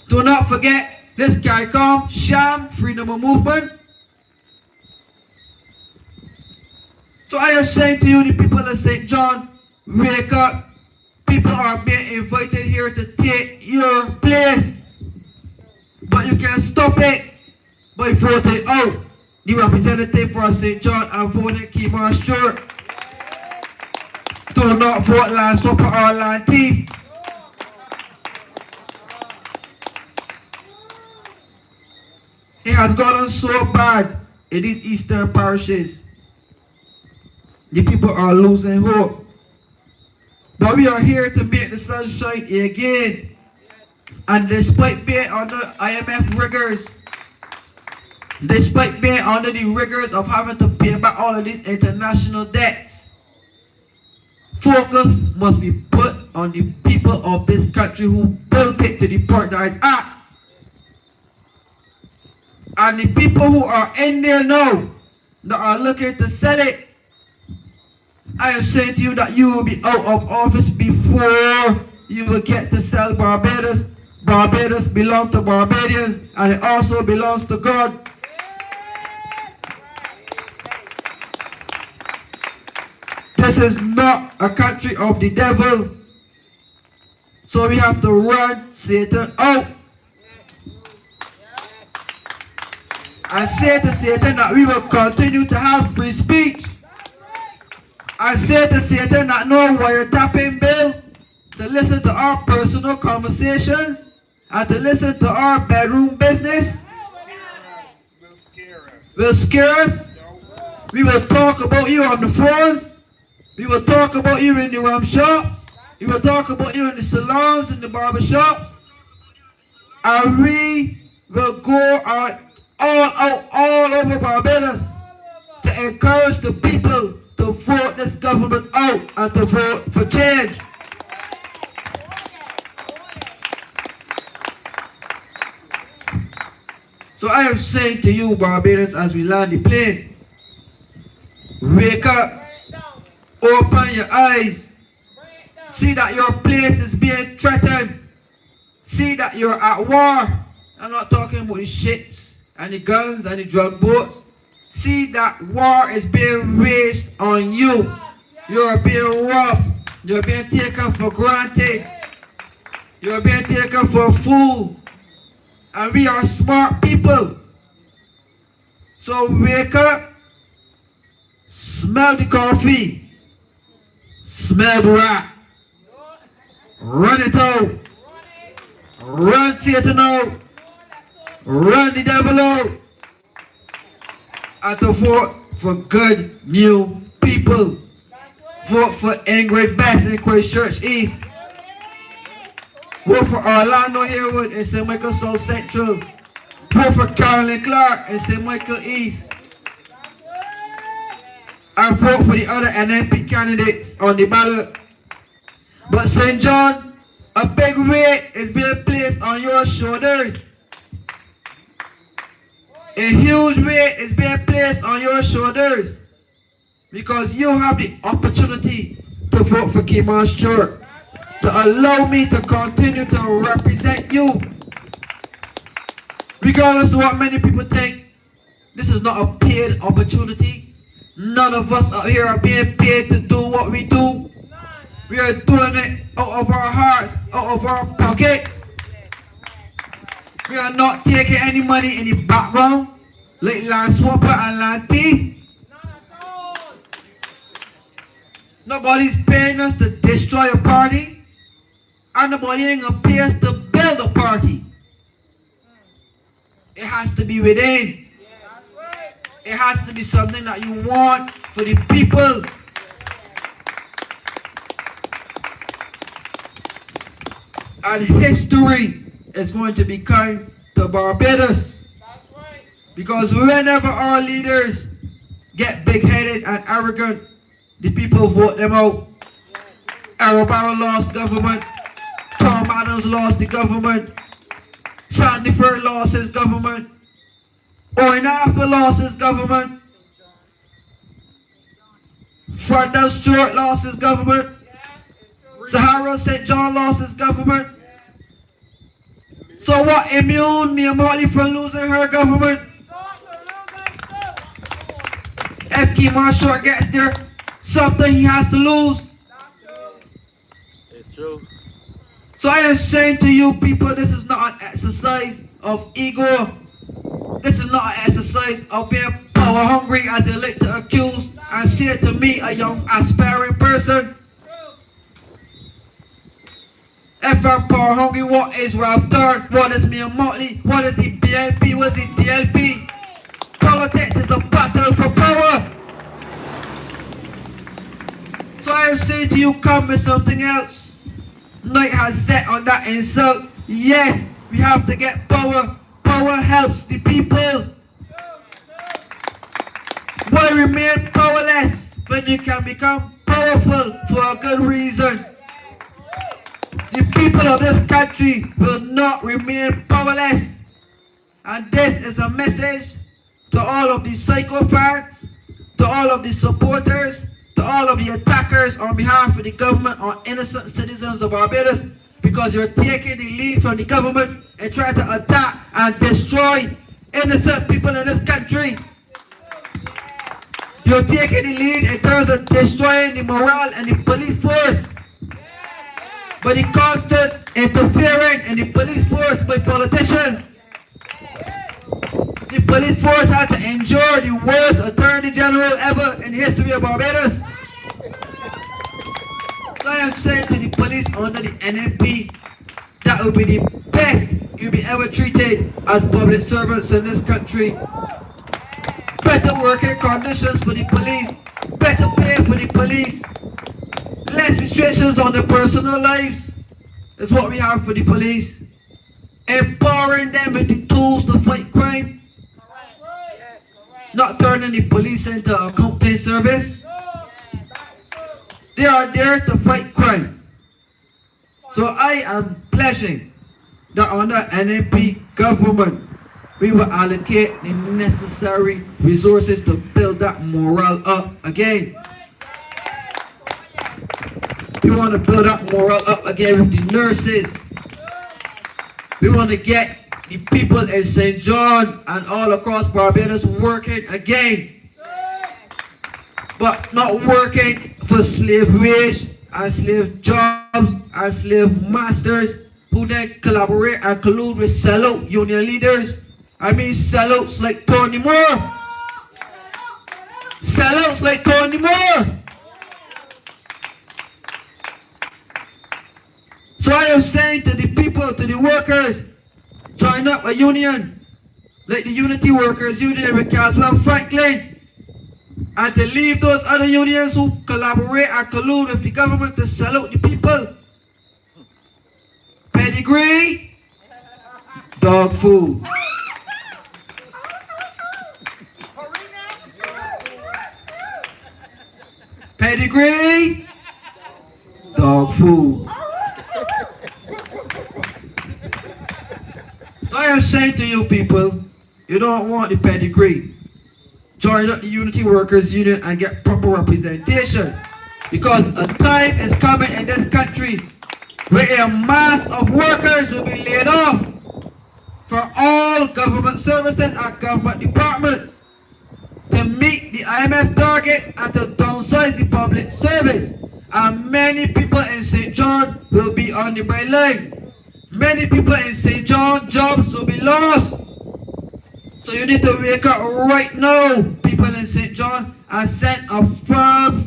Do not forget this CARICOM, sham, freedom of movement. So I am saying to you, the people of St. John, wake up. People are being invited here to take your place. But you can stop it by voting out the representative for St. John and voting Kemar Stewart. Do not vote land swapper or land thief. It has gotten so bad in these eastern parishes. The people are losing hope. But we are here to make the sun shine again. And despite being under IMF rigors, despite being under the rigors of having to pay back all of these international debts, focus must be put on the people of this country who built it to the point that it's at. And the people who are in there now that are looking to sell it, I am saying to you that you will be out of office before you will get to sell Barbados. Barbados belongs to Barbadians and it also belongs to God. This is not a country of the devil. So we have to run Satan out. I say to Satan that we will continue to have free speech. I say to Satan that no wiretapping bill to listen to our personal conversations and to listen to our bedroom business. will scare us. We will talk about you on the phones. We will talk about you in the rum shops. We will talk about you in the salons, in the barber shops. And we will go all over Barbados to encourage the people to vote this government out and to vote for change. So I am saying to you, Barbadians, as we land the plane, wake up, open your eyes, see that your place is being threatened, see that you're at war. I'm not talking about the ships and the guns and the drug boats. See that war is being waged on you. You're being robbed. You're being taken for granted. You're being taken for a fool. And we are smart people. So wake up, smell the coffee, smell the rat, run it out, run Satan out, run the devil out, and to vote for good new people. Vote for Ingrid Best in Christ Church East. Vote for Orlando Harewood in St. Michael South Central. Vote for Carolyn Clark in St. Michael East. And vote for the other NNP candidates on the ballot. But St. John, a big weight is being placed on your shoulders. A huge weight is being placed on your shoulders. Because you have the opportunity to vote for Kimon Stewart, to allow me to continue to represent you. Regardless of what many people think, this is not a paid opportunity. None of us out here are being paid to do what we do. We are doing it out of our hearts, out of our pockets. We are not taking any money in the background, like land swapper and land thief. Nobody's paying us to destroy a party, and nobody ain't gonna pay us to build a party. It has to be within. It has to be something that you want for the people. And history is going to be kind to Barbados. Because whenever our leaders get big-headed and arrogant, the people vote them out. Arrow Barrow lost government. Tom Adams lost the government. Sandy Ford lost his government. Owen Arthur lost his government. Frederick Stewart lost his government. Sahara St.John lost his government. So what immune Mia Motley from losing her government? If Kimon Stewart gets there, something he has to lose. It's true. So I am saying to you people, this is not an exercise of ego. This is not an exercise of being power hungry, as they like to accuse and say to me, a young aspiring person. If I'm power hungry, what is Ralph Dern? What is Mia Motley? What is the BLP? What is the DLP? Politics is a battle for power. So I am saying to you, come with something else. Night has set on that insult. Yes, we have to get power. Power helps the people. Why remain powerless when you can become powerful for a good reason? The people of this country will not remain powerless. And this is a message to all of the psychopaths, to all of the supporters, to all of the attackers on behalf of the government on innocent citizens of Barbados, because you're taking the lead from the government and trying to attack and destroy innocent people in this country. You're taking the lead in terms of destroying the morale and the police force. But the constant interfering in the police force by politicians. The police force had to endure the worst attorney general ever in the history of Barbados. So I am saying to the police under the NNP, that will be the best you'll be ever treated as public servants in this country. better working conditions for the police, better pay for the police, less restrictions on their personal lives is what we have for the police. Empowering them with the tools to fight crime. Not turning the police into a accounting service. They are there to fight crime. So I am pledging that under NNP government, we will allocate the necessary resources to build that morale up again. We want to build that morale up again with the nurses. We want to get the people in St. John and all across Barbados working again. But not working for slave wage and slave jobs and slave masters who then collaborate and collude with sellout union leaders. I mean sellouts like Tony Moore. Sellouts like Tony Moore. So I am saying to the people, to the workers, join up a union like the Unity Workers Union with Caswell Franklin, and to leave those other unions who collaborate and collude with the government to sell out the people. Pedigree, dog food. Pedigree, dog food. So I am saying to you people, you don't want the pedigree. Join up the Unity Workers Union and get proper representation. Because a time is coming in this country where a mass of workers will be laid off for all government services and government departments to meet the IMF targets and to downsize the public service. And many people in St. John will be on the byline. Many people in St. John, jobs will be lost. So you need to wake up right now, people in St. John, and send a firm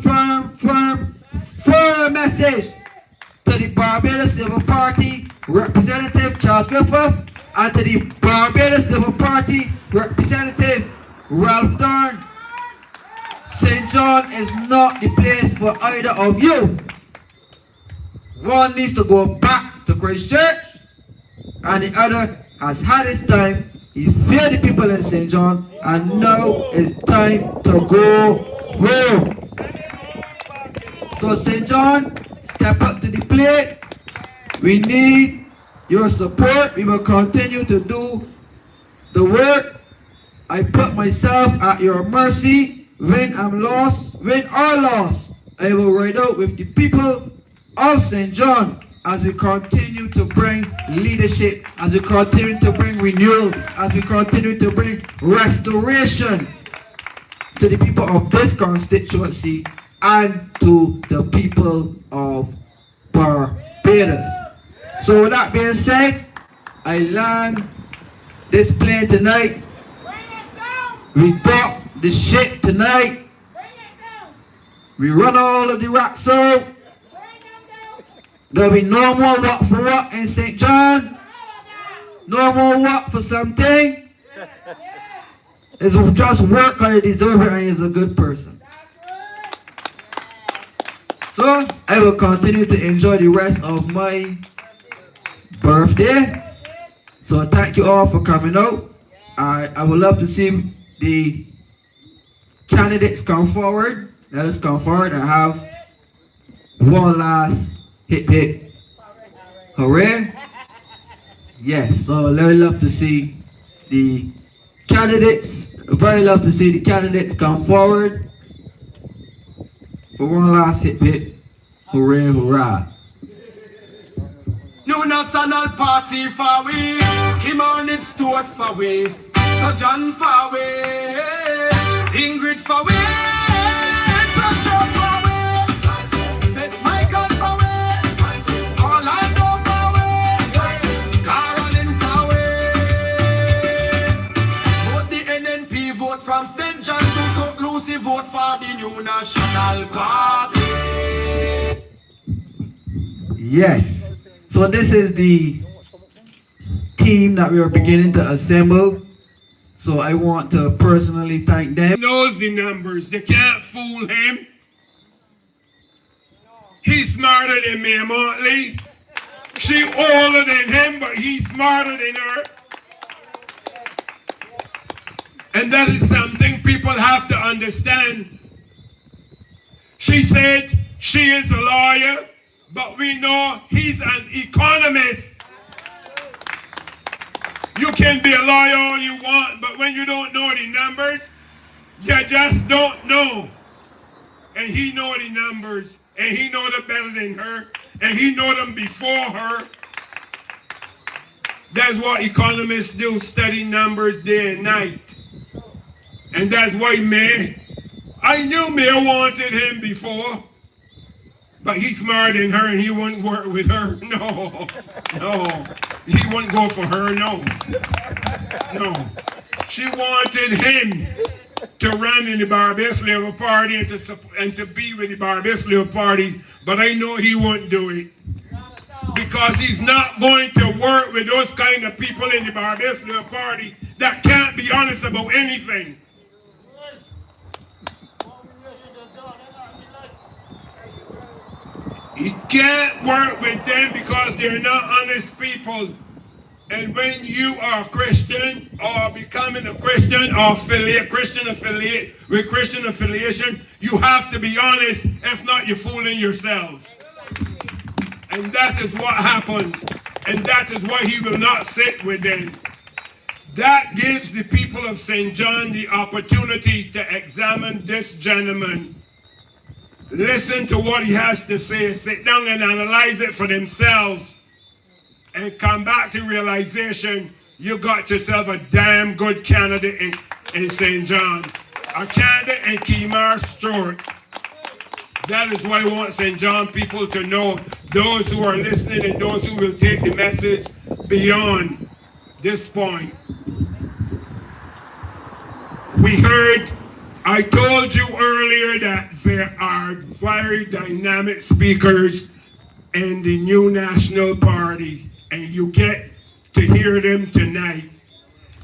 message to the Barbados Labour Party Representative Charles Griffith and to the Barbados Labour Party Representative Ralph Dorn. St. John is not the place for either of you. One needs to go back to Christchurch, and the other has had his time. He feared the people in St. John, and now it's time to go home. So St. John, step up to the plate. We need your support. We will continue to do the work. I put myself at your mercy. When I'm lost, when or lost, I will ride out with the people of St. John as we continue to bring leadership, as we continue to bring renewal, as we continue to bring restoration to the people of this constituency and to the people of Barbados. So with that being said, I land this plane tonight. We dock the ship tonight. We run all of the rocks out. There'll be no more work for work in St. John. No more work for something. It's just work because you deserve it and you're a good person. So I will continue to enjoy the rest of my birthday. So thank you all for coming out. I would love to see the candidates come forward. Let us come forward and have one last hip hip hooray. Yes, so very love to see the candidates. Very love to see the candidates come forward for one last hip hip hooray hurrah. New National Party for we, Kim on it Stuart for we, Sir John for we, Ingrid for we, Pastor for we, St. Michael for we, Orlando for we, Caroline for we. Vote the NNP, vote from St.John to St. Lucie, vote for the New National Party. Yes. So this is the team that we are beginning to assemble. So I want to personally thank them. He knows the numbers. They can't fool him. He's smarter than me, Motley. She older than him, but he's smarter than her. And that is something people have to understand. She said she is a lawyer, but we know he's an economist. You can be a lawyer all you want, but when you don't know the numbers, you just don't know. And he know the numbers, and he know them better than her, and he know them before her. That's what economists do, study numbers day and night. And that's why I knew Mayor wanted him before, but he's smarter than her and he wouldn't work with her. No. He wouldn't go for her, no. She wanted him to run in the Barbados Labour Party and to be with the Barbados Labour Party, but I know he wouldn't do it. Because he's not going to work with those kind of people in the Barbados Labour Party that can't be honest about anything. He can't work with them because they're not honest people. And when you are a Christian or becoming a Christian or Christian affiliate with Christian affiliation, you have to be honest. If not, you're fooling yourself. And that is what happens. And that is why he will not sit with them. That gives the people of St. John the opportunity to examine this gentleman. Listen to what he has to say. Sit down and analyze it for themselves. And come back to realization, you got yourself a damn good candidate in St. John. A candidate in Kemar Stewart. That is what I want St. John people to know. Those who are listening and those who will take the message beyond this point. We heard, I told you earlier that there are very dynamic speakers in the new National Party, and you get to hear them tonight.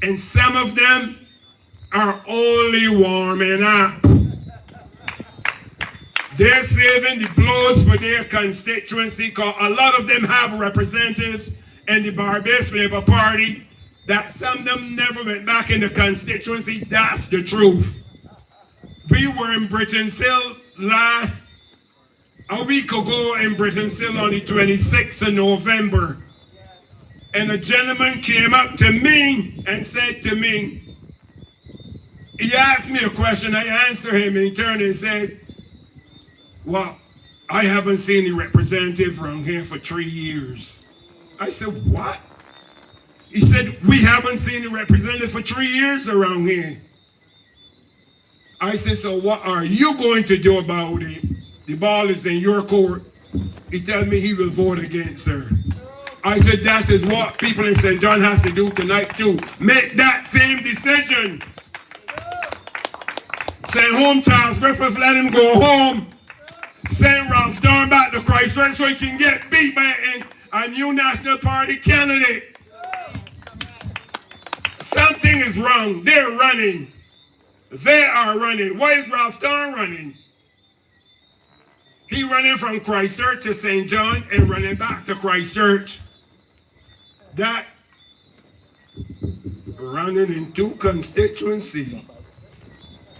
And some of them are only warming up. They're saving the blows for their constituency because a lot of them have representatives in the Barbados Labour Party that some of them never went back in the constituency. That's the truth. We were in Britain's Hill a week ago in Britain's Hill on the 26th of November. And a gentleman came up to me and said to me, he asked me a question, I answered him, and he turned and said, well, I haven't seen the representative around here for 3 years. I said, what? He said, we haven't seen the representative for 3 years around here. I said, so what are you going to do about it? The ball is in your court. He told me he will vote against her. I said, that is what people in St. John has to do tonight too. Make that same decision. Send home Charles Griffith, let him go home. Send Ralph Dorn back to Christchurch so he can get beat by a new National Party candidate. Something is wrong. They're running. They are running. Why is Ralph Dorn running? He running from Christchurch to St. John and running back to Christchurch. That running in two constituencies.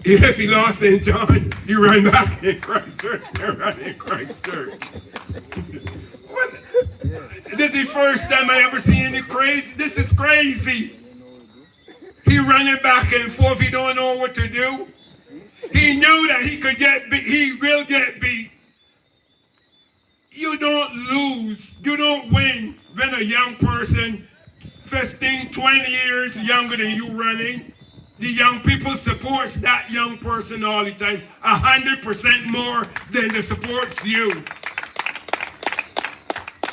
If he lost St. John, he run back in Christchurch and run in Christchurch. This is the first time I ever seen any crazy. This is crazy. He running back and forth. He don't know what to do. He knew that he could get beat. He will get beat. You don't lose. You don't win when a young person, 15, 20 years younger than you running. The young people supports that young person all the time, 100% more than they supports you.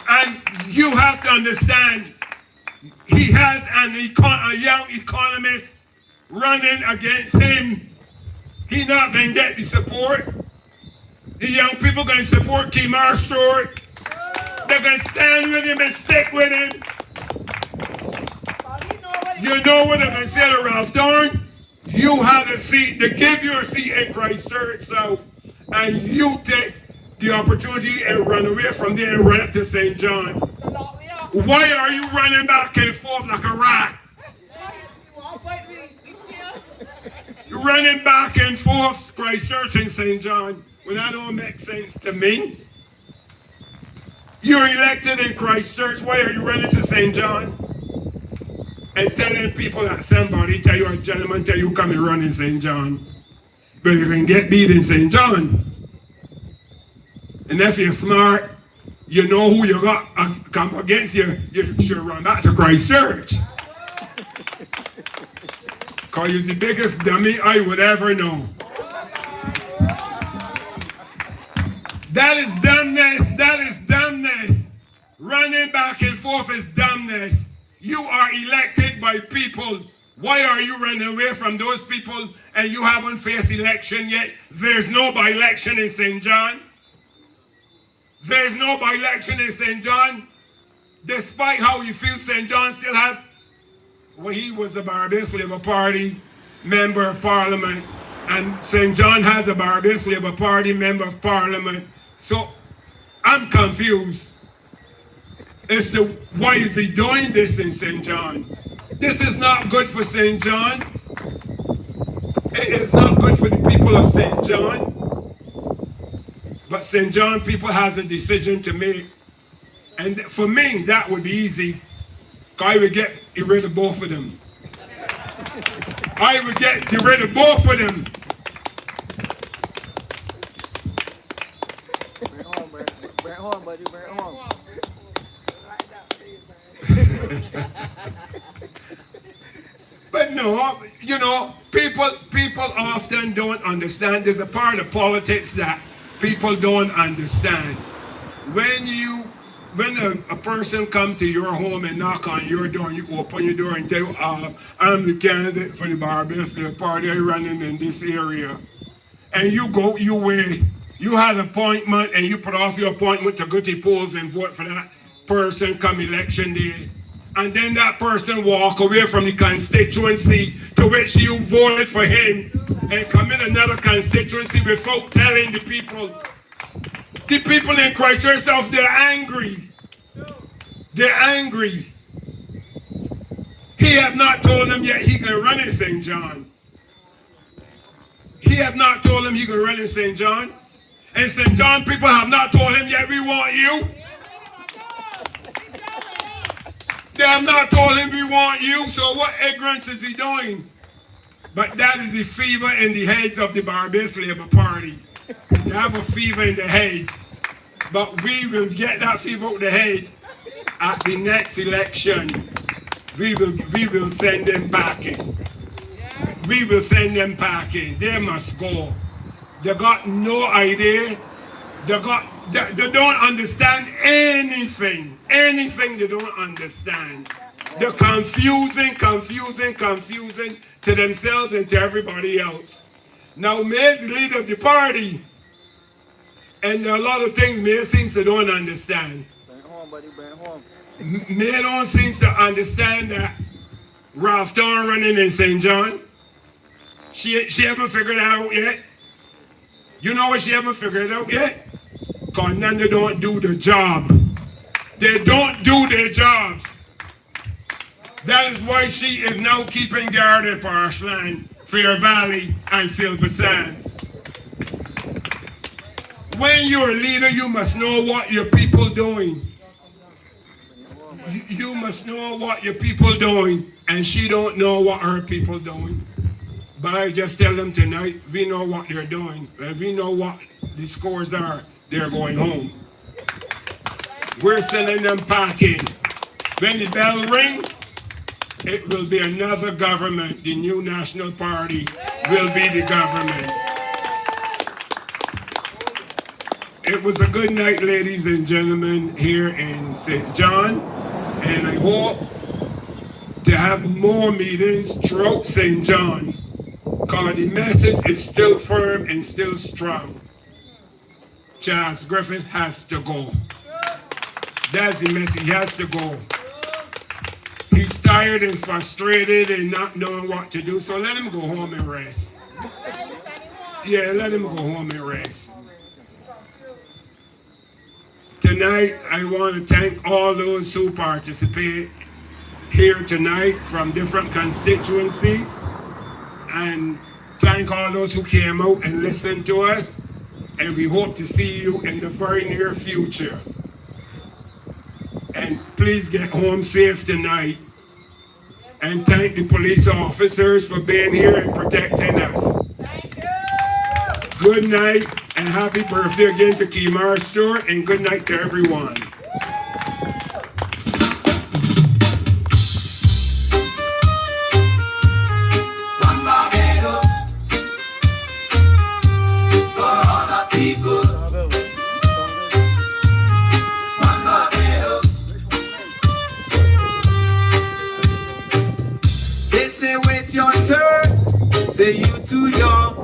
And you have to understand, he has a young economist running against him. He not going to get the support. The young people going to support Kemar Stewart. They're going to stand with him and stick with him. You know what I said to Ralph Dorn? You have a seat. They give you a seat in Christchurch South, and you take the opportunity and run away from there and run up to St. John. Why are you running back and forth like a rat? You're running back and forth Christchurch and St. John when that don't make sense to me. You're elected in Christchurch. Why are you running to St. John? And telling people that somebody tell you, a gentleman tell you come and run in St. John. But you can get beat in St. John. And if you're smart, you know who you got come against you, you should run back to Christchurch. Because you're the biggest dummy I would ever know. That is dumbness. That is dumbness. Running back and forth is dumbness. You are elected by people. Why are you running away from those people and you haven't faced election yet? There's no by-election in St. John. There's no by-election in St. John. Despite how you feel, St. John still have, well, he was a Barbados Labour Party member of Parliament, and St. John has a Barbados Labour Party member of Parliament. So I'm confused as to why is he doing this in St. John. This is not good for St. John. It is not good for the people of St. John. But St. John people has a decision to make. And for me, that would be easy. I would get rid of both of them. I would get rid of both of them. Bring it home, bring it home, buddy, bring it home. But no, you know, people often don't understand. There's a part of politics that people don't understand. When a person come to your home and knock on your door, and you open your door and tell you, I'm the candidate for the Barbados Labour Party, I'm running in this area. And you go your way, you had an appointment and you put off your appointment to go to the polls and vote for that person come election day. And then that person walk away from the constituency to which you voted for him and come in another constituency without telling the people. The people in Christchurch South, they're angry. They're angry. He have not told them yet he can run in St. John. He have not told them he can run in St. John. And St. John people have not told him yet we want you. They have not told him we want you, so what ignorance is he doing? But that is the fever in the heads of the Barbados Labour Party. They have a fever in the head. But we will get that fever out the head at the next election. We will send them packing. We will send them packing. They must go. They got no idea. They don't understand anything. Anything they don't understand. They're confusing to themselves and to everybody else. Now, May's the leader of the party. And there are a lot of things May seems to don't understand. Bring it home, buddy, bring it home. May don't seem to understand that Ralph Dorn running in St. John. She haven't figured it out yet. You know what she haven't figured it out yet? Because none they don't do the job. They don't do their jobs. That is why she is now keeping guard in Parshland, Fair Valley, and Silver Sands. When you're a leader, you must know what your people doing. You must know what your people doing, and she don't know what her people doing. But I just tell them tonight, we know what they're doing, and we know what the scores are. They're going home. We're sending them packing. When the bell ring, it will be another government. The new National Party will be the government. It was a good night, ladies and gentlemen, here in St. John, and I hope to have more meetings throughout St. John, because the message is still firm and still strong. Charles Griffith has to go. That's the message. He has to go. He's tired and frustrated and not knowing what to do, so let him go home and rest. Yeah, let him go home and rest. Tonight, I want to thank all those who participate here tonight from different constituencies, and thank all those who came out and listened to us, and we hope to see you in the very near future. And please get home safe tonight. And thank the police officers for being here and protecting us. Good night and happy birthday again to Kemar Stewart, and good night to everyone. They say wait your turn, say you too young.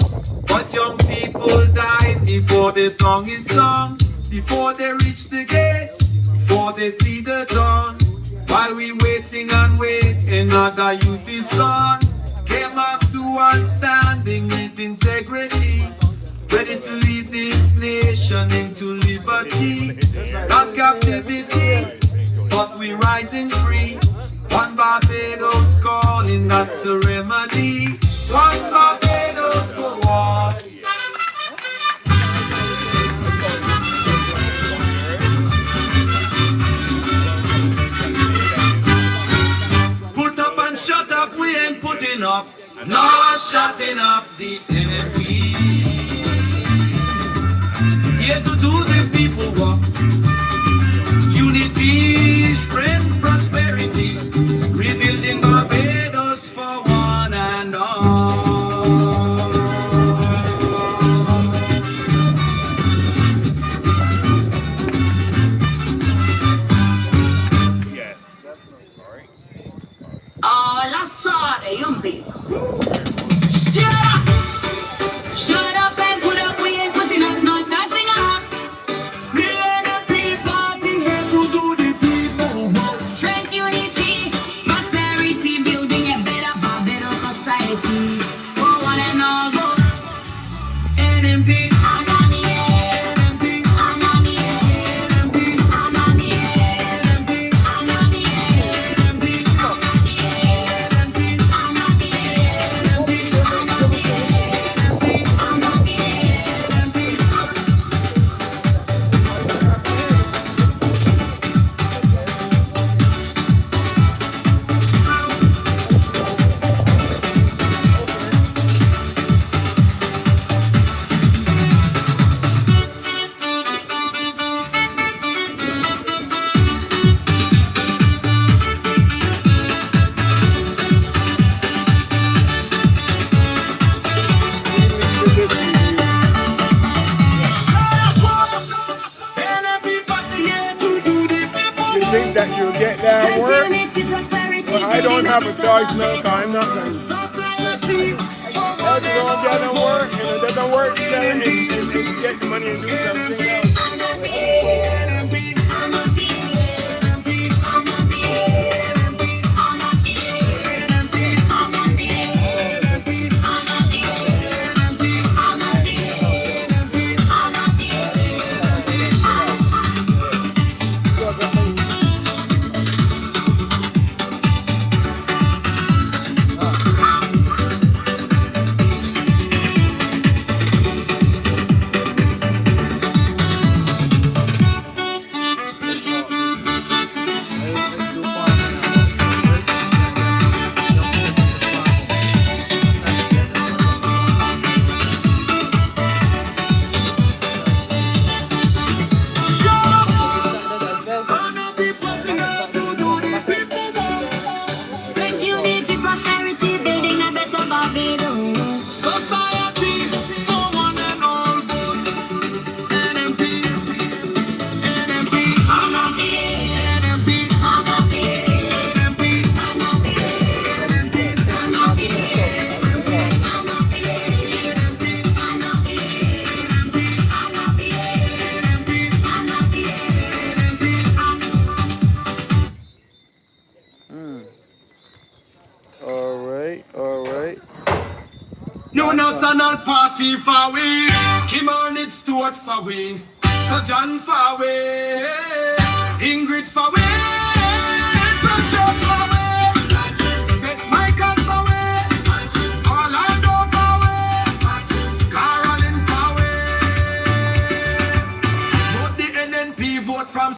But young people die before the song is sung, before they reach the gate, before they see the dawn. While we waiting and wait, another youth is gone. Came us to one standing with integrity, ready to lead this nation into liberty. Not captivity, but we rising free. One Barbados calling, that's the remedy. One Barbados for war. Put up and shut up, we ain't putting up. Not shutting up the NNP. Here to do the people work. Unity, strength, prosperity. Rebuilding Barbados for one and all. All I saw the yumpy. Shut up! Shut up and put up, we ain't putting up, no shutting up. The NNP party here to do the people work. Strength, unity, prosperity, building a better Barbados society. For one and all vote. NNP. Think that you'll get there and work? Well, I don't have a choice now, because I'm not going to. How do you go get and work? And it doesn't work, then and get the money and do something else. national party for we. Kim on it Stuart for we. St.John for we. Ingrid for we. Precious for we. St. Michael for we. Orlando for we. Caroline for we. Vote the NNP, vote from